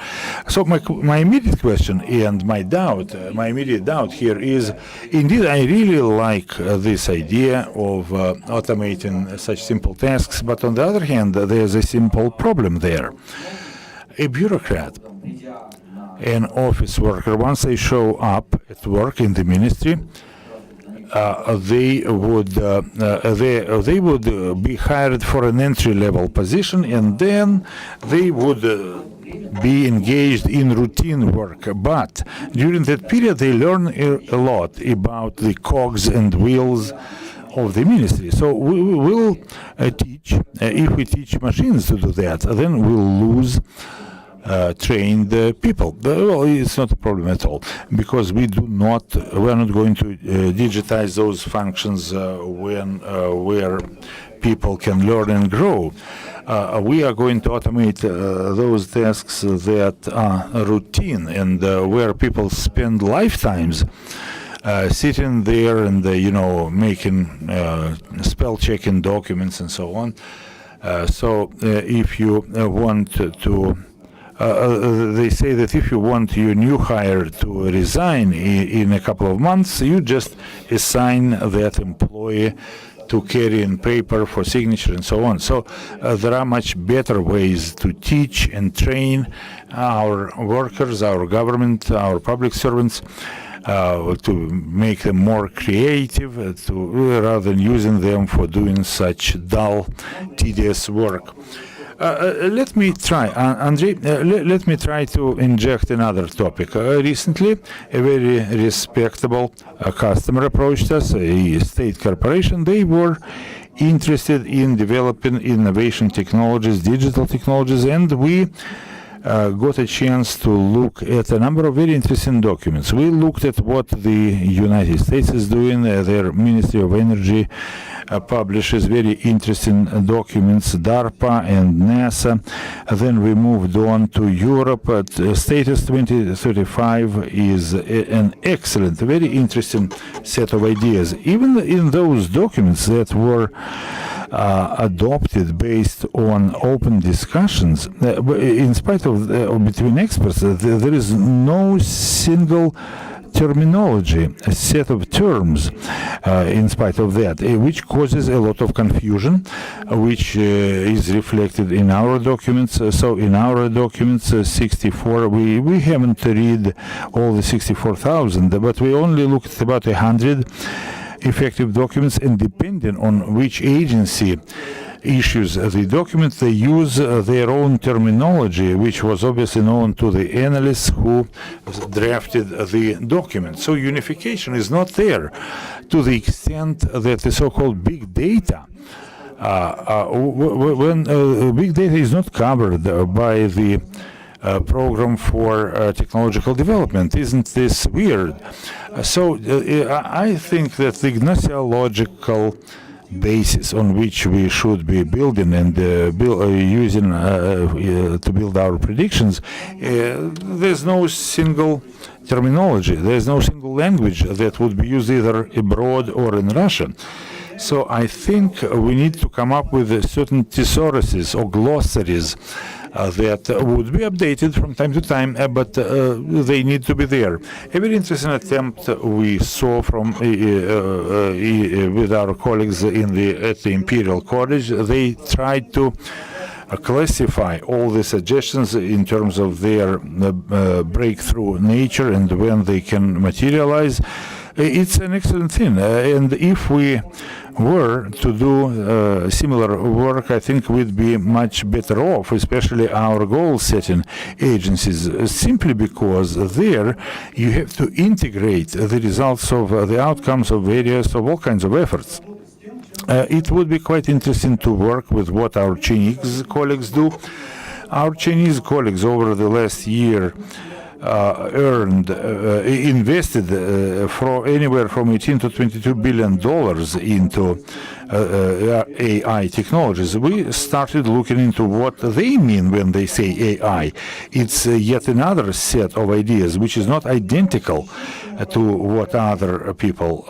So my immediate question and my immediate doubt here is, indeed, I really like this idea of automating such simple tasks, but on the other hand, there's a simple problem there. A bureaucrat, an office worker, once they show up at work in the ministry, they would be hired for an entry-level position, and then they would be engaged in routine work. But during that period, they learn a lot about the cogs and wheels of the ministry. So we will teach. If we teach machines to do that, then we'll lose trained people. Well, it's not a problem at all, because we're not going to digitize those functions where people can learn and grow. We are going to automate those tasks that are routine and where people spend lifetimes sitting there and making spell checking documents and so on. So if you want to they say that if you want your new hire to resign in a couple of months, you just assign that employee to carry in paper for signature and so on. So there are much better ways to teach and train our workers, our government, our public servants, to make them more creative, rather than using them for doing such dull, tedious work. Let me try, Andrei, let me try to inject another topic. Recently, a very respectable customer approached us, a state corporation. They were interested in developing innovation technologies, digital technologies, and we got a chance to look at a number of very interesting documents. We looked at what the United States is doing. Their Ministry of Energy publishes very interesting documents, DARPA and NASA. Then we moved on to Europe. Status 2035 is an excellent, very interesting set of ideas. Even in those documents that were adopted based on open discussions, in spite of between experts, there is no single terminology, a set of terms, in spite of that, which causes a lot of confusion, which is reflected in our documents. So in our documents, 64, we haven't read all the 64,000, but we only looked at about 100 effective documents, and depending on which agency issues the document, they use their own terminology, which was obviously known to the analysts who drafted the document. So unification is not there to the extent that the so-called big data, when big data is not covered by the program for technological development. Isn't this weird? So I think that the gnoseological basis on which we should be building and using to build our predictions, there's no single terminology, there's no single language that would be used either abroad or in Russia. So I think we need to come up with certain thesauruses or glossaries that would be updated from time to time, but they need to be there. A very interesting attempt we saw from with our colleagues at the Imperial College. They tried to classify all the suggestions in terms of their breakthrough nature and when they can materialize. It's an excellent thing, and if we were to do similar work, I think we'd be much better off, especially our goal-setting agencies, simply because there you have to integrate the results of the outcomes of all kinds of efforts. It would be quite interesting to work with what our Chinese colleagues do. Our Chinese colleagues over the last year invested for anywhere from $18 to $22 billion into AI technologies. We started looking into what they mean when they say AI. It's yet another set of ideas which is not identical to what other people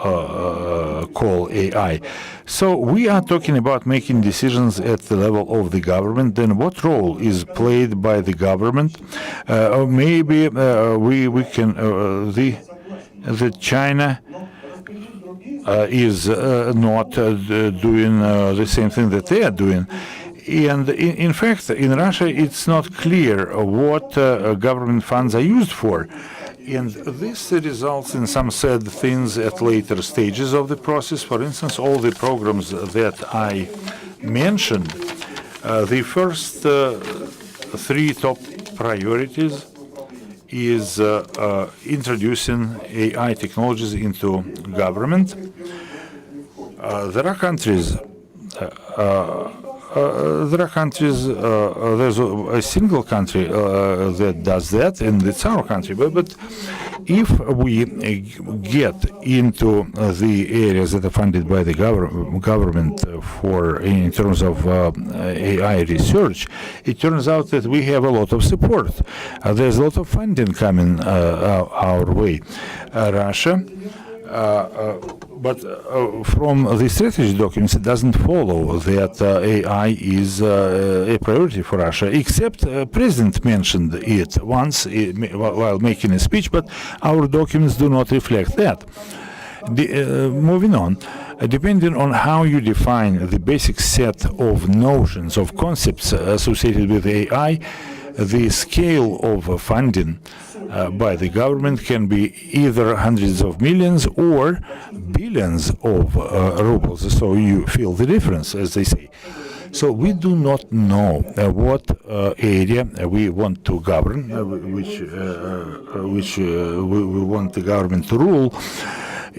call AI. So we are talking about making decisions at the level of the government. Then what role is played by the government? Maybe we can the China is not doing the same thing that they are doing. And in fact, in Russia, it's not clear what government funds are used for. And this results in some sad things at later stages of the process. For instance, all the programs that I mentioned, the first three top priorities is introducing AI technologies into government. There are countries, there's a single country that does that, and it's our country. But if we get into the areas that are funded by the government in terms of AI research, it turns out that we have a lot of support. There's a lot of funding coming our way. Russia. But from the strategy documents, it doesn't follow that AI is a priority for Russia, except President mentioned it once while making a speech, but our documents do not reflect that. Moving on, depending on how you define the basic set of notions, of concepts associated with AI, the scale of funding by the government can be either hundreds of millions or billions of rubles. So you feel the difference, as they say. So we do not know what area we want to govern, which we want the government to rule.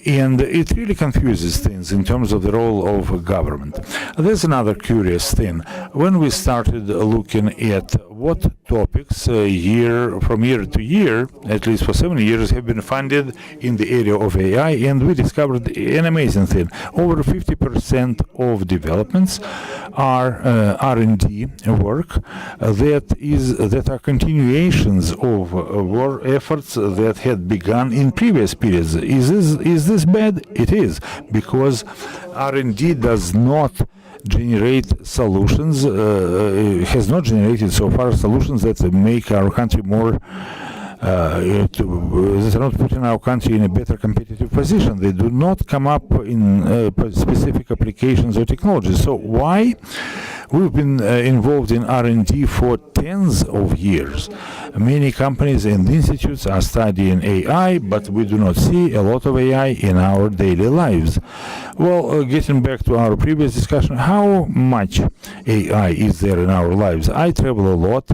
And it really confuses things in terms of the role of government. There's another curious thing. When we started looking at what topics from year to year, at least for 7 years, have been funded in the area of AI, and we discovered an amazing thing. Over 50% of developments are R&D work that are continuations of war efforts that had begun in previous periods. Is this bad? It is, because R&D does not generate solutions, has not generated so far solutions that make our country more that are not putting our country in a better competitive position. They do not come up in specific applications or technologies. So why? We've been involved in R&D for tens of years. Many companies and institutes are studying AI, but we do not see a lot of AI in our daily lives. Well, getting back to our previous discussion, how much AI is there in our lives? I travel a lot.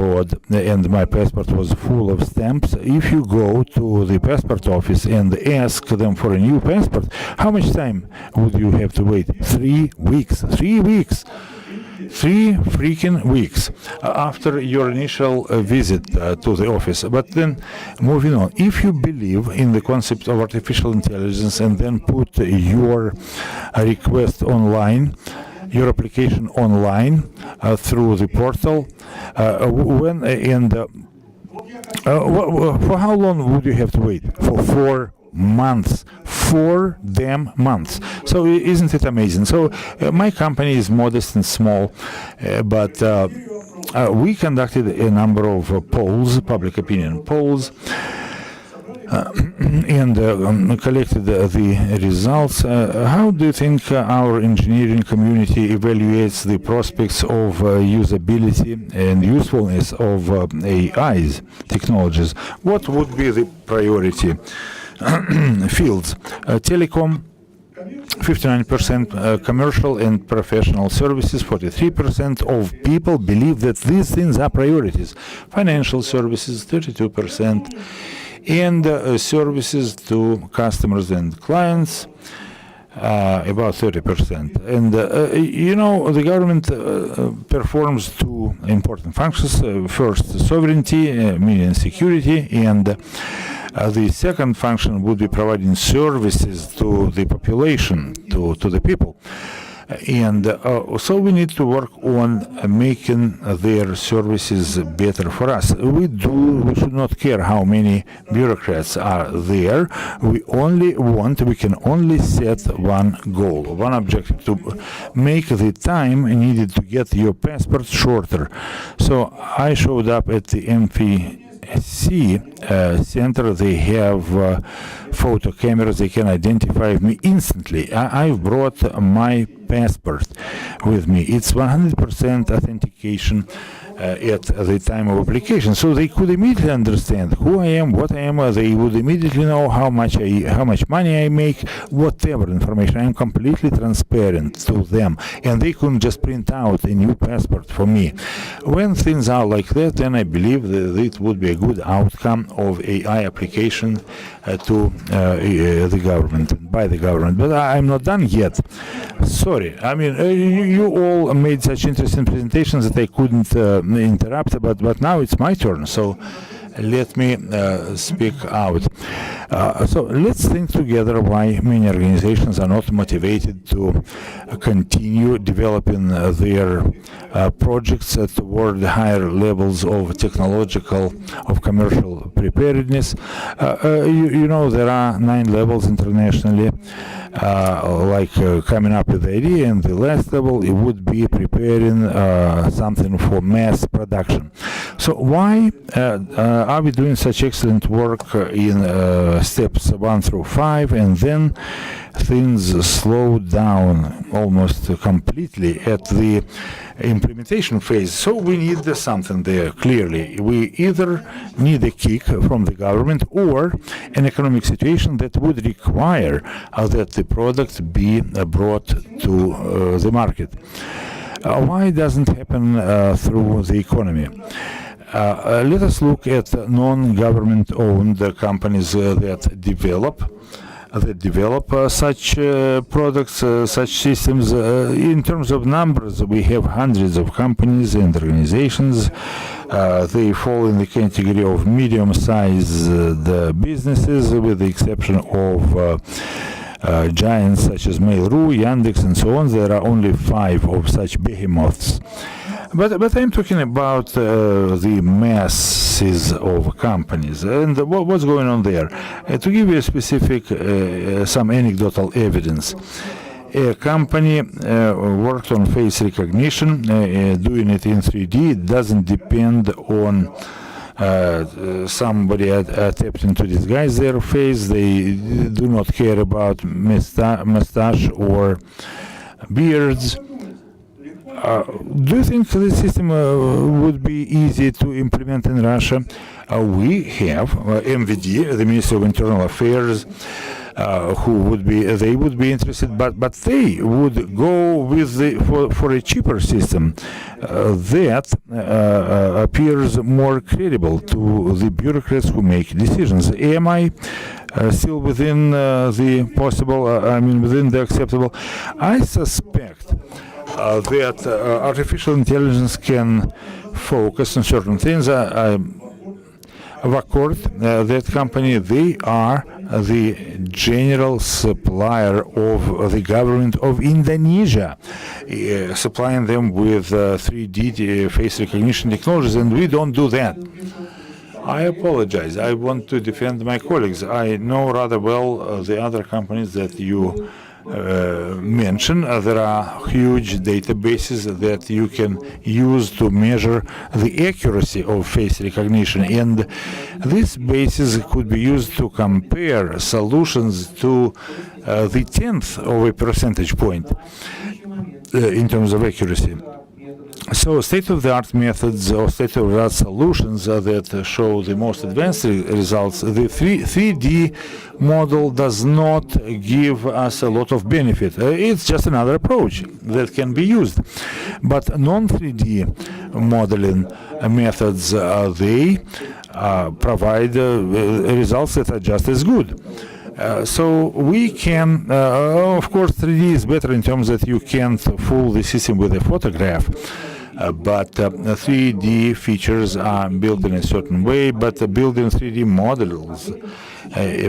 Abroad, and my passport was full of stamps. If you go to the passport office and ask them for a new passport, how much time would you have to wait? 3 weeks. 3 weeks. 3 freaking weeks after your initial visit to the office. But then, moving on, if you believe in the concept of artificial intelligence and then put your request online, your application online through the portal, for how long would you have to wait? For 4 months. 4 damn months. So isn't it amazing? So my company is modest and small, but we conducted a number of polls, public opinion polls, and collected the results. How do you think our engineering community evaluates the prospects of usability and usefulness of AI's technologies? What would be the priority fields? Telecom, 59%, commercial and professional services, 43% of people believe that these things are priorities. Financial services, 32%. And services to customers and clients, about 30%. And, the government performs 2 important functions. First, sovereignty, meaning security, and the second function would be providing services to the population, to the people. And so we need to work on making their services better for us. We should not care how many bureaucrats are there. We can only set one goal, one objective: to make the time needed to get your passport shorter. So I showed up at the MFC center. They have photo cameras. They can identify me instantly. I've brought my passport with me. It's 100% authentication at the time of application, so they could immediately understand who I am, what I am. They would immediately know how much money I make, whatever information. I am completely transparent to them, and they couldn't just print out a new passport for me. When things are like that, then I believe that it would be a good outcome of AI application to the government, by the government. But I'm not done yet. Sorry. I mean, you all made such interesting presentations that I couldn't interrupt, but now it's my turn. So let me speak out. So let's think together why many organizations are not motivated to continue developing their projects toward higher levels of commercial preparedness. There are 9 levels internationally, coming up with the idea, and the last level, it would be preparing something for mass production. So why are we doing such excellent work in steps 1 through 5, and then things slow down almost completely at the implementation phase? So we need something there, clearly. We either need a kick from the government or an economic situation that would require that the product be brought to the market. Why doesn't it happen through the economy? Let us look at non-government-owned companies that develop that develop such products, such systems. In terms of numbers, we have hundreds of companies and organizations. They fall in the category of medium-sized businesses, with the exception of giants such as Mail.ru, Yandex, and so on. There are only 5 of such behemoths. But I'm talking about the masses of companies and what's going on there. To give you a specific, some anecdotal evidence, a company worked on face recognition, doing it in 3D. It doesn't depend on somebody attempting to disguise their face. They do not care about mustache or beards. Do you think this system would be easy to implement in Russia? We have MVD, the Ministry of Internal Affairs, who would be interested, but they would go with for a cheaper system that appears more credible to the bureaucrats who make decisions. Am I still within the possible? Within the acceptable? I suspect that artificial intelligence can focus on certain things. Vakort, that company, they are the general supplier of the government of Indonesia, supplying them with 3D face recognition technologies, and we don't do that. I apologize. I want to defend my colleagues. I know rather well the other companies that you mention. There are huge databases that you can use to measure the accuracy of face recognition, and these bases could be used to compare solutions to the 10th of a percentage point in terms of accuracy. So state-of-the-art methods or state-of-the-art solutions that show the most advanced results, the 3D model does not give us a lot of benefit. It's just another approach that can be used. But non-3D modeling methods, they provide results that are just as good. So we can, of course, 3D is better in terms that you can't fool the system with a photograph. But 3D features are built in a certain way, but building 3D models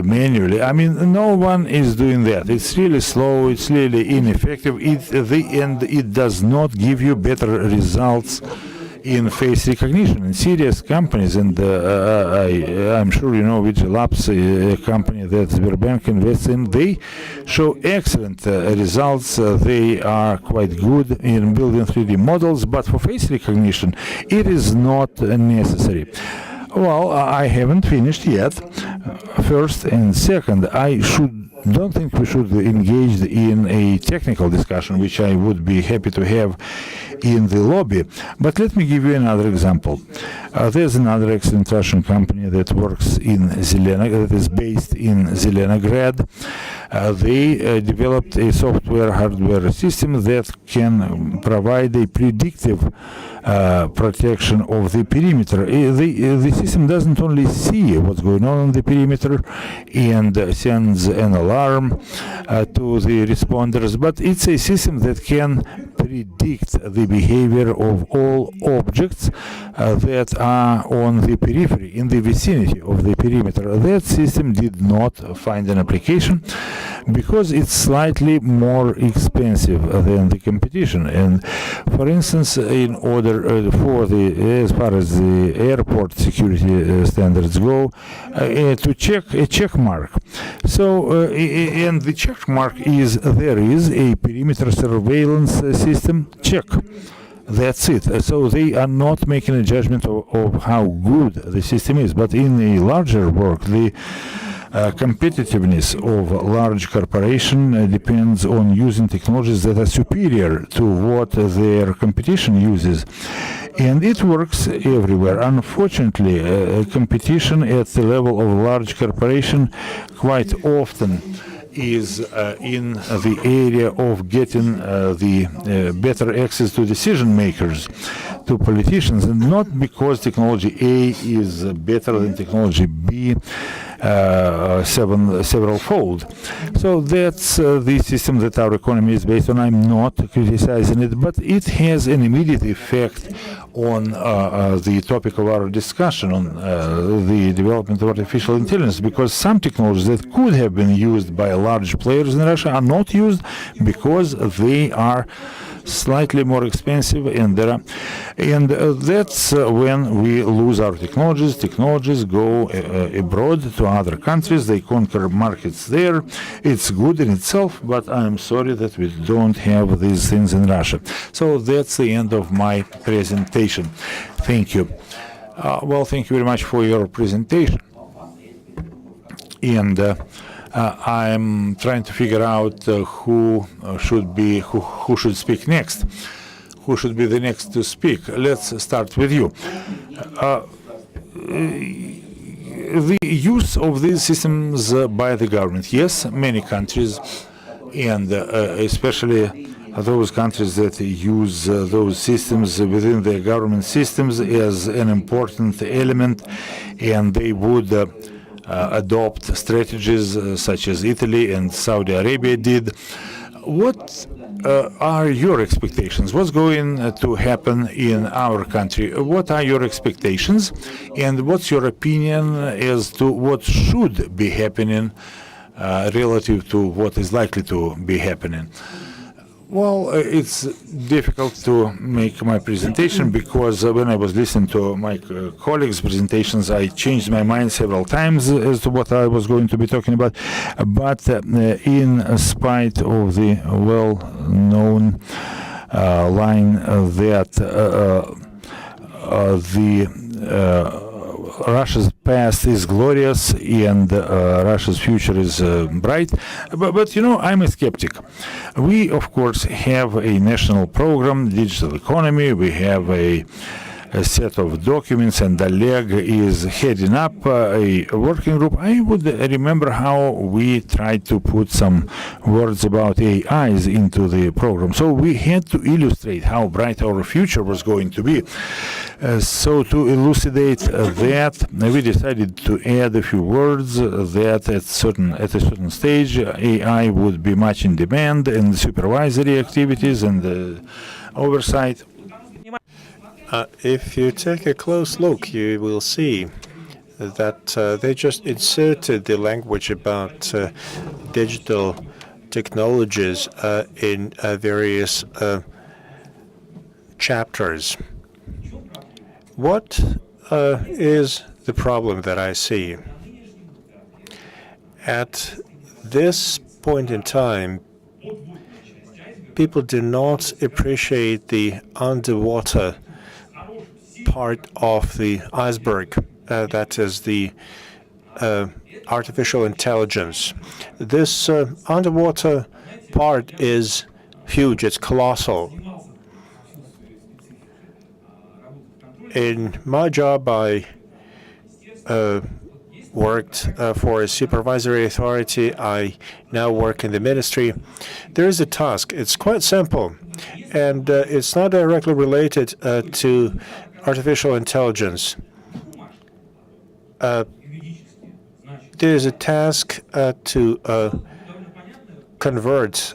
manually, no one is doing that. It's really slow, it's really ineffective, and it does not give you better results in face recognition. In serious companies, and I'm sure you know Vigilabs, a company that Sberbank invests in, they show excellent results. They are quite good in building 3D models, but for face recognition, it is not necessary. Well, I haven't finished yet. First and second, don't think we should engage in a technical discussion, which I would be happy to have in the lobby. But let me give you another example. There's another excellent Russian company that works in that is based in Zelenograd. They developed a software-hardware system that can provide a predictive protection of the perimeter. The system doesn't only see what's going on the perimeter and sends an alarm to the responders, but it's a system that can predict the behavior of all objects that are on the periphery, in the vicinity of the perimeter. That system did not find an application because it's slightly more expensive than the competition. And for instance, in order for as far as the airport security standards go, to check a check mark. So, and the check mark is there is a perimeter surveillance system check. That's it. So they are not making a judgment of how good the system is. But in a larger work, the competitiveness of large corporation depends on using technologies that are superior to what their competition uses. And it works everywhere. Unfortunately, competition at the level of large corporation quite often is in the area of getting the better access to decision makers, to politicians, and not because technology A is better than technology B. several fold. So that's the system that our economy is based on. I'm not criticizing it, but it has an immediate effect on the topic of our discussion on the development of artificial intelligence, because some technologies that could have been used by large players in Russia are not used because they are slightly more expensive, and that's when we lose our technologies. Technologies go abroad to other countries. They conquer markets there. It's good in itself, but I'm sorry that we don't have these things in Russia. So that's the end of my presentation. Thank you. Well, thank you very much for your presentation. And I'm trying to figure out who should speak next. Who should be the next to speak? Let's start with you. The use of these systems by the government. Yes, many countries, and especially those countries that use those systems within their government systems as an important element, and they would adopt strategies such as Italy and Saudi Arabia did. What are your expectations? What's going to happen in our country? What are your expectations, and what's your opinion as to what should be happening relative to what is likely to be happening? Well, it's difficult to make my presentation because when I was listening to my colleagues' presentations, I changed my mind several times as to what I was going to be talking about. But in spite of the well-known line that Russia's past is glorious and Russia's future is bright. But, you know, I'm a skeptic. We, of course, have a national program, digital economy. We have a set of documents, and Oleg is heading up a working group. I would remember how we tried to put some words about AIs into the program. So we had to illustrate how bright our future was going to be. So to elucidate that, we decided to add a few words that at a certain stage AI would be much in demand, and supervisory activities and oversight. If you take a close look, you will see that they just inserted the language about digital technologies in various chapters. What is the problem that I see? At this point in time, people do not appreciate the underwater part of the iceberg, that is the artificial intelligence. This underwater part is huge, it's colossal. In my job, I worked for a supervisory authority. I now work in the ministry. There is a task. It's quite simple, and it's not directly related to artificial intelligence. There is a task to convert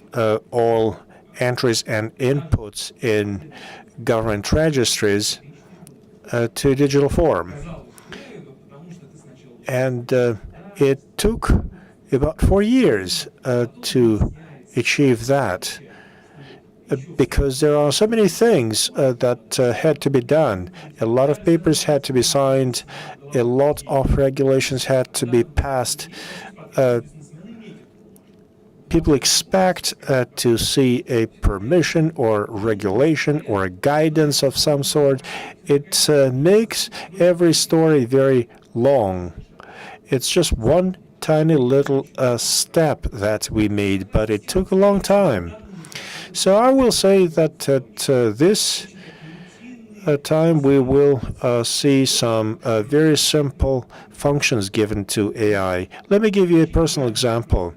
all entries and inputs in government registries to digital form. And it took about 4 years to achieve that, because there are so many things that had to be done. A lot of papers had to be signed. A lot of regulations had to be passed. People expect to see a permission or regulation or a guidance of some sort. It makes every story very long. It's just one tiny little step that we made, but it took a long time. So I will say that at this time we will see some very simple functions given to AI. Let me give you a personal example.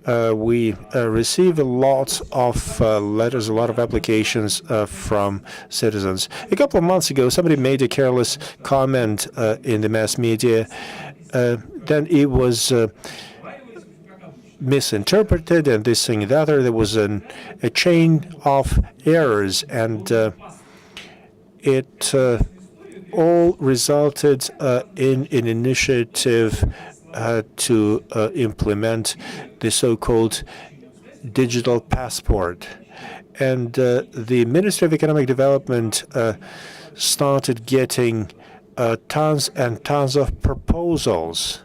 We receive a lot of letters, a lot of applications from citizens. A couple of months ago, somebody made a careless comment in the mass media, then it was misinterpreted, and this thing and the other. There was a chain of errors, and it all resulted in an initiative to implement the so-called digital passport. And the Ministry of Economic Development started getting tons and tons of proposals.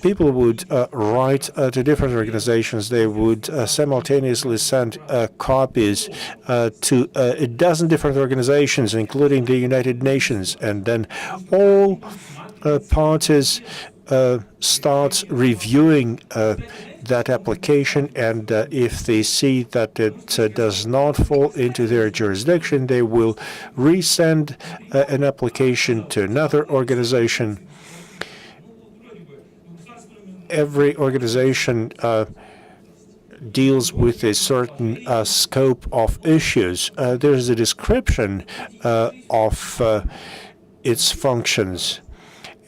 People would write to different organizations. They would simultaneously send copies to a dozen different organizations, including the United Nations. And then all parties start reviewing that application, and if they see that it does not fall into their jurisdiction, they will resend an application to another organization. Every organization deals with a certain scope of issues. There's a description of its functions.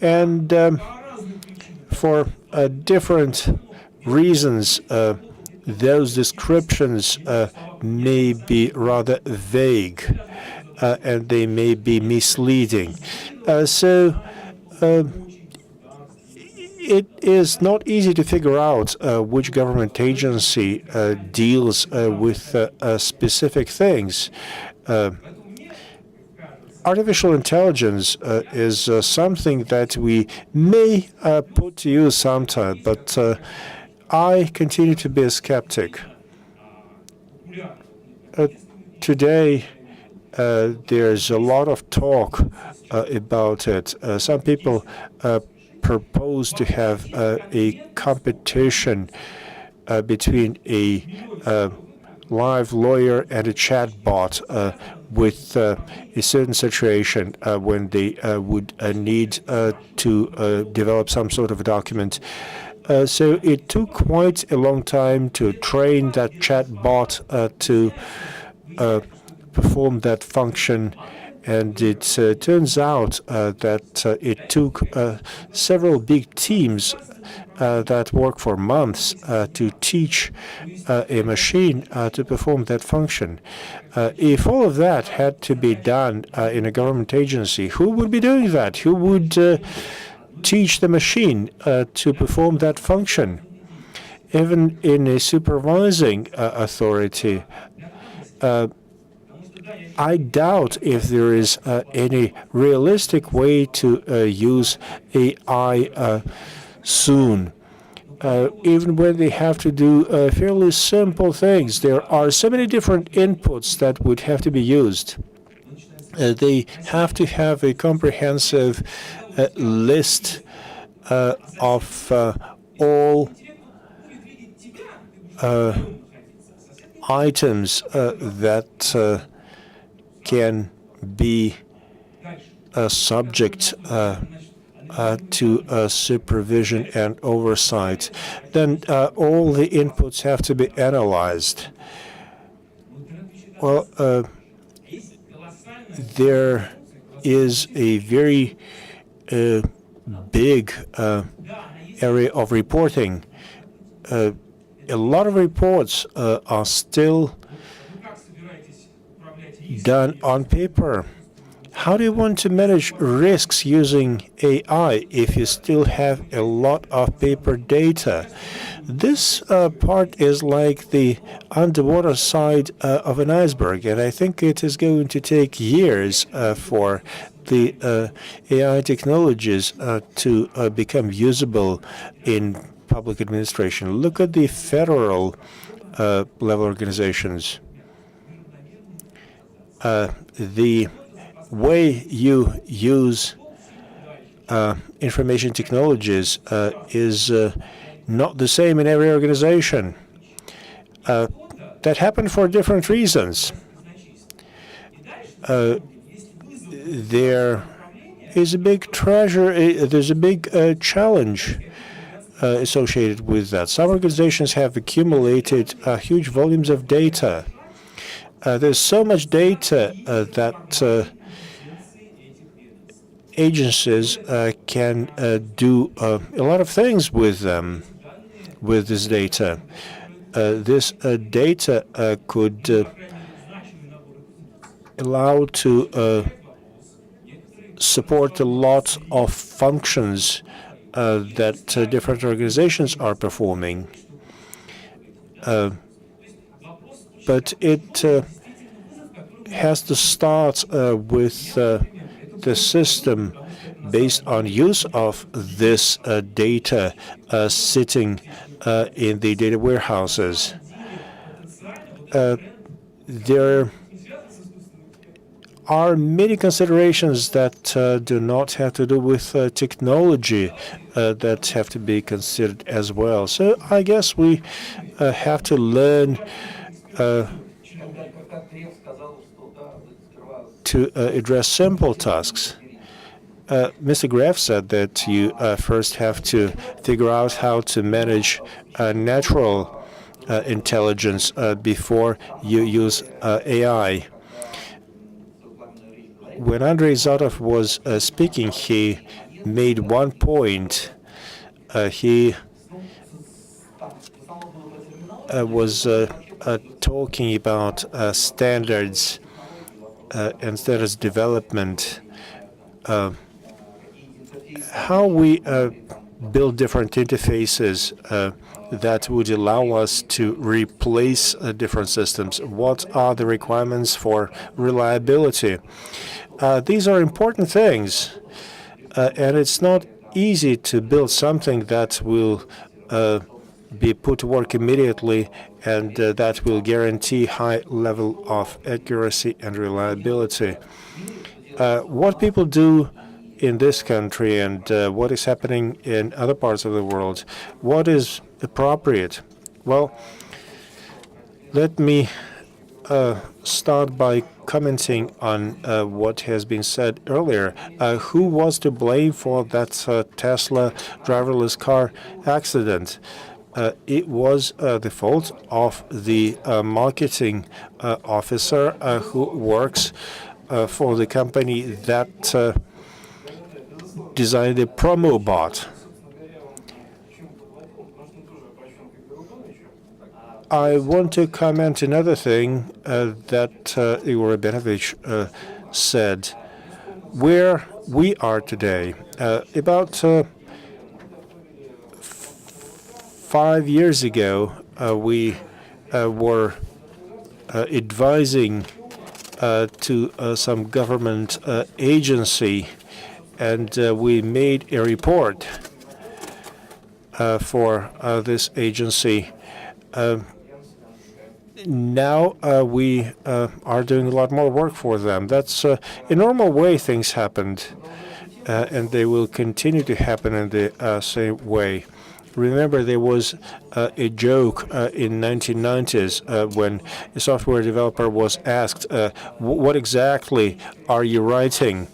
And for different reasons, those descriptions may be rather vague, and they may be misleading. It is not easy to figure out which government agency deals with specific things. Artificial intelligence is something that we may put to use sometime, but I continue to be a skeptic. Today, there's a lot of talk about it. Some people propose to have a competition between a live lawyer and a chatbot with a certain situation when they would need to develop some sort of a document. So it took quite a long time to train that chatbot to perform that function. And it turns out that it took several big teams that work for months to teach a machine to perform that function. If all of that had to be done in a government agency, who would be doing that? Who would teach the machine to perform that function? Even in a supervising authority, I doubt if there is any realistic way to use AI soon. Even when they have to do fairly simple things, there are so many different inputs that would have to be used. They have to have a comprehensive list of all items that can be subject to supervision and oversight. Then all the inputs have to be analyzed. Well, there is a very big area of reporting. A lot of reports are still done on paper. How do you want to manage risks using AI if you still have a lot of paper data? This part is like the underwater side of an iceberg, and I think it is going to take years for the AI technologies to become usable in public administration. Look at the federal level organizations. The way you use information technologies is not the same in every organization. That happened for different reasons. There is a big there's a big challenge associated with that. Some organizations have accumulated huge volumes of data. There's so much data that agencies can do a lot of things with them, with this data. This data could allow to support a lot of functions that different organizations are performing. But it has to start with the system based on use of this data sitting in the data warehouses. There are many considerations that do not have to do with technology that have to be considered as well. So I guess we have to learn to address simple tasks. Mr. Graf said that you first have to figure out how to manage natural intelligence before you use AI. When Andrei Zadov was speaking, he made one point. He was talking about standards and standards development, how we build different interfaces that would allow us to replace different systems. What are the requirements for reliability? These are important things, and it's not easy to build something that will be put to work immediately and that will guarantee high level of accuracy and reliability. What people do in this country and what is happening in other parts of the world, what is appropriate? Well, let me start by commenting on what has been said earlier. Who was to blame for that Tesla driverless car accident? It was the fault of the marketing officer who works for the company that designed the promo bot. I want to comment another thing that Igor Benovich said. Where we are today, about 5 years ago, we were advising to some government agency, and we made a report for this agency. Now we are doing a lot more work for them. That's a normal way things happened, and they will continue to happen in the same way. Remember, there was a joke in 1990s when a software developer was asked, "What exactly are you writing?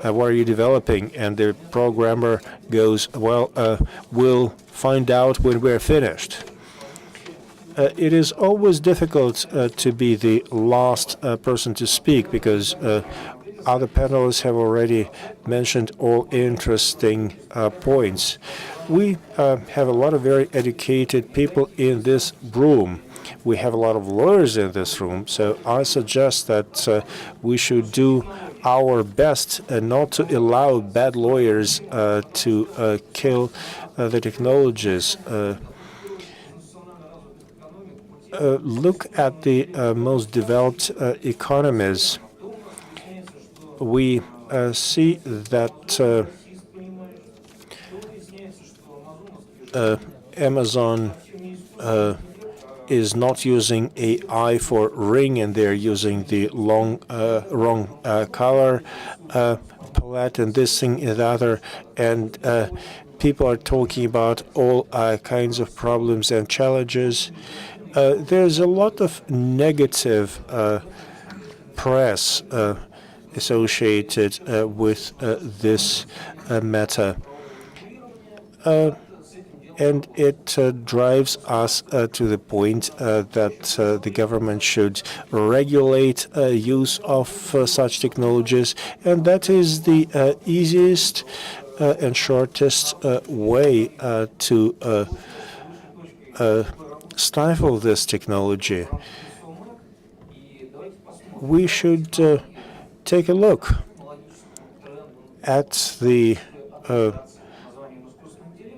What are you developing?" And the programmer goes, "Well, we'll find out when we're finished." It is always difficult to be the last person to speak because other panelists have already mentioned all interesting points. We have a lot of very educated people in this room. We have a lot of lawyers in this room, so I suggest that we should do our best not to allow bad lawyers to kill the technologies. Look at the most developed economies. We see that Amazon is not using AI for ring, and they're using the wrong color palette and this thing and the other. And people are talking about all kinds of problems and challenges. There's a lot of negative press associated with this matter. and it drives us to the point that the government should regulate use of such technologies, and that is the easiest and shortest way to stifle this technology. We should take a look at the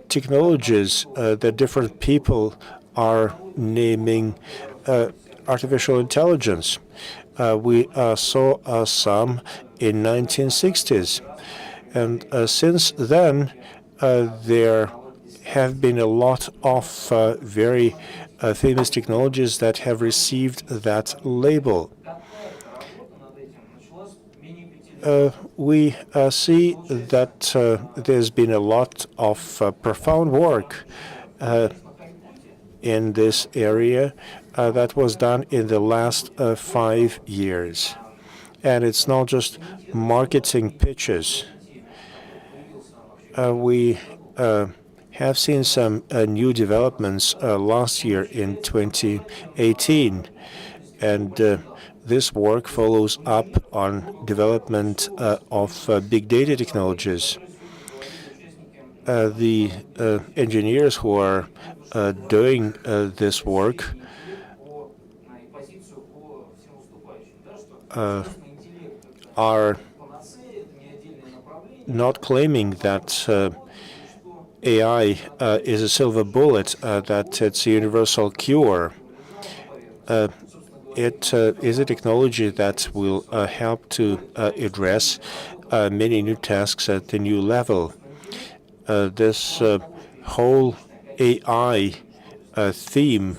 technologies that different people are naming artificial intelligence. We saw some in 1960s, and since then there have been a lot of very famous technologies that have received that label. We see that there's been a lot of profound work in this area that was done in the last 5 years. And it's not just marketing pitches. We have seen some new developments last year in 2018, and this work follows up on development of big data technologies. The engineers who are doing this work are not claiming that AI is a silver bullet, that it's a universal cure. It is a technology that will help to address many new tasks at the new level. This whole AI theme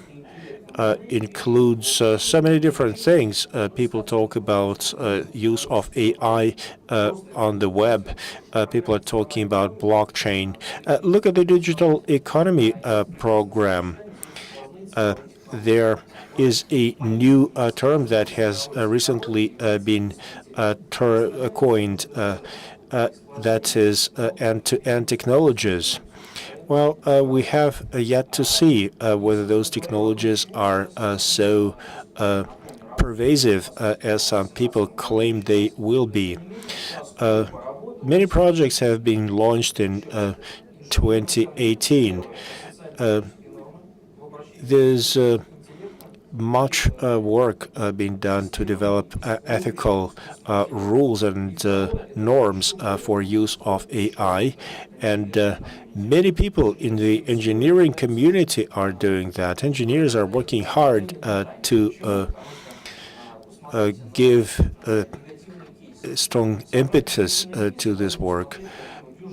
includes so many different things. People talk about use of AI on the web. People are talking about blockchain. Look at the digital economy program. There is a new term that has recently been coined, that is end-to-end technologies. Well, we have yet to see whether those technologies are so pervasive as some people claim they will be. Many projects have been launched in 2018. There's much work being done to develop ethical rules and norms for use of AI, and many people in the engineering community are doing that. Engineers are working hard to give strong impetus to this work.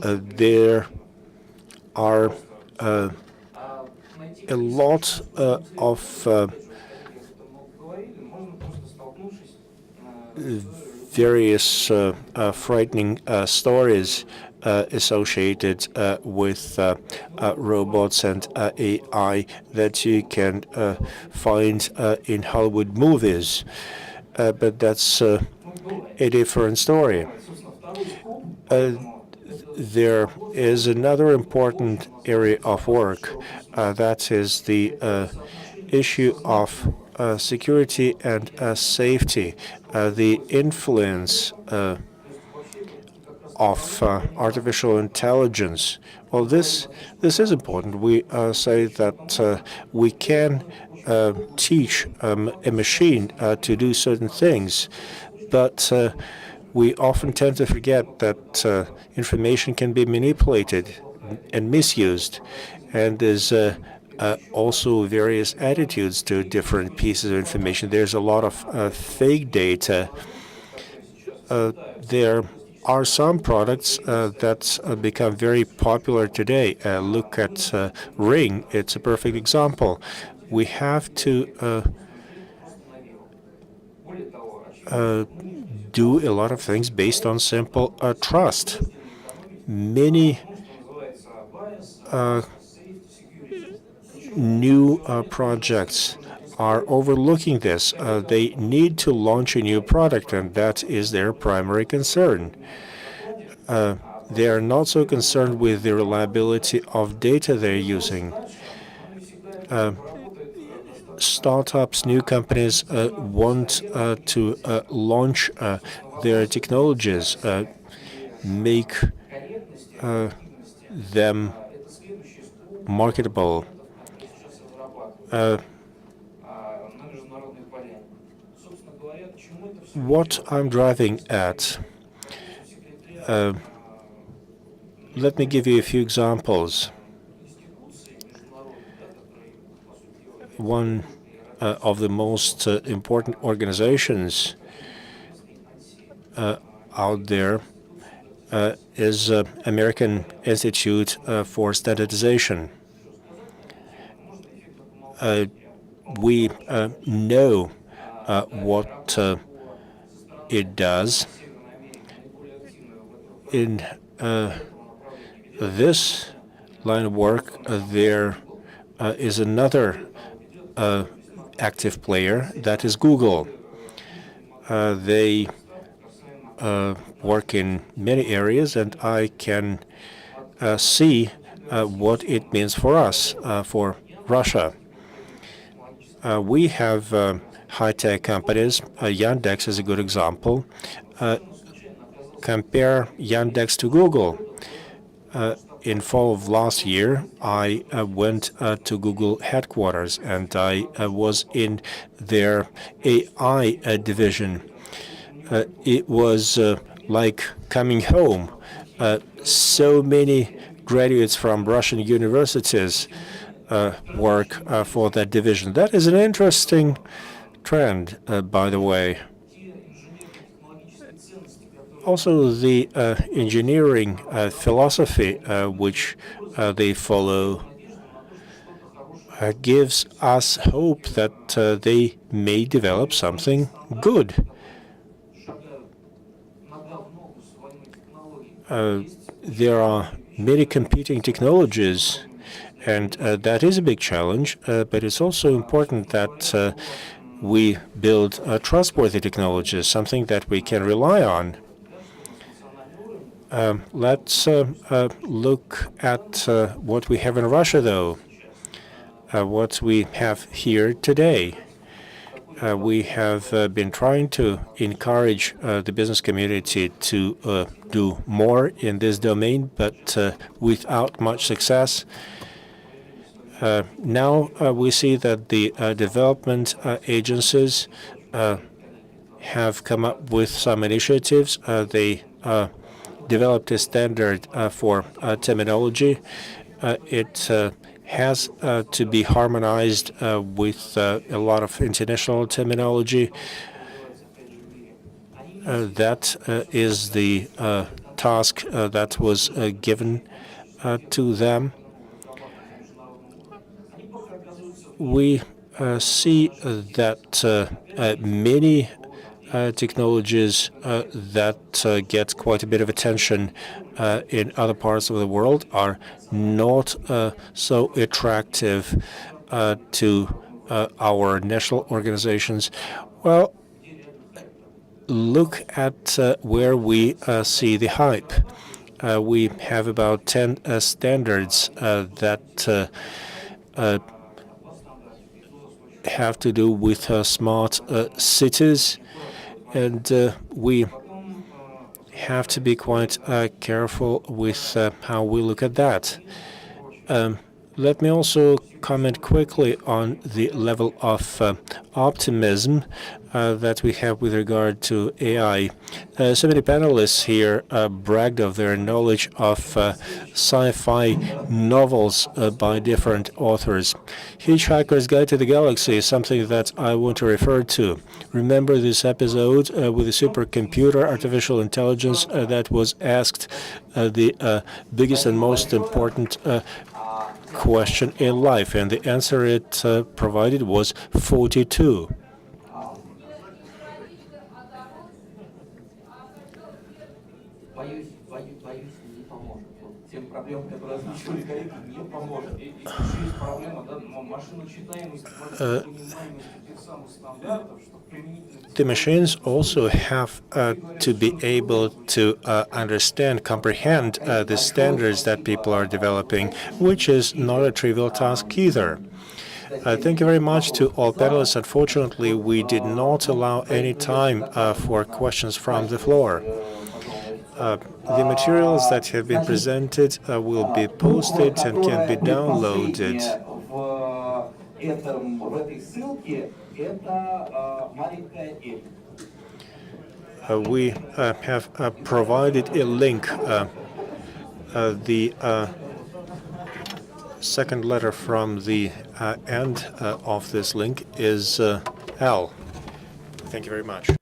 There are a lot of various frightening stories associated with robots and AI that you can find in Hollywood movies. But that's a different story. There is another important area of work, that is the issue of security and safety, the influence of artificial intelligence. Well, this is important. We say that we can teach a machine to do certain things, but we often tend to forget that information can be manipulated and misused, and there's also various attitudes to different pieces of information. There's a lot of fake data. There are some products that become very popular today. Look at Ring. It's a perfect example. We have to do a lot of things based on simple trust. Many new projects are overlooking this. They need to launch a new product, and that is their primary concern. They are not so concerned with the reliability of data they're using. Startups, new companies want to launch their technologies, make them marketable. What I'm driving at, let me give you a few examples. One of the most important organizations out there is American Institute for Standardization. We know what it does. In this line of work, there is another active player, that is Google. They work in many areas, and I can see what it means for us, for Russia. We have high-tech companies. Yandex is a good example. Compare Yandex to Google. In fall of last year, I went to Google headquarters, and I was in their AI division. It was like coming home. So many graduates from Russian universities work for that division. That is an interesting trend, by the way. Also, the engineering philosophy which they follow gives us hope that they may develop something good. There are many competing technologies, and that is a big challenge, but it's also important that we build trustworthy technologies, something that we can rely on. Let's look at what we have in Russia, though, what we have here today. We have been trying to encourage the business community to do more in this domain, but without much success. Now we see that the development agencies have come up with some initiatives. They developed a standard for terminology. It has to be harmonized with a lot of international terminology. That is the task that was given to them. We see that many technologies that get quite a bit of attention in other parts of the world are not so attractive to our national organizations. Well, look at where we see the hype. We have about 10 standards that have to do with smart cities, and we have to be quite careful with how we look at that. Let me also comment quickly on the level of optimism that we have with regard to AI. So many panelists here bragged of their knowledge of sci-fi novels by different authors. Hitchhiker's Guide to the Galaxy is something that I want to refer to. Remember this episode with the supercomputer, artificial intelligence, that was asked the biggest and most important question in life, and the answer it provided was 42. боюсь, не поможет. Вот тем проблемам, которые озвучивали коллеги, не поможет. И еще есть проблема, да, машиночитаемости, понимаемости тех самых стандартов, что применительно к The machines also have to be able to understand, comprehend the standards that people are developing, which is not a trivial task either. Thank you very much to all panelists. Unfortunately, we did not allow any time for questions from the floor. The materials that have been presented will be posted and can be downloaded. We have provided a link. The second letter from the end of this link is L. Thank you very much.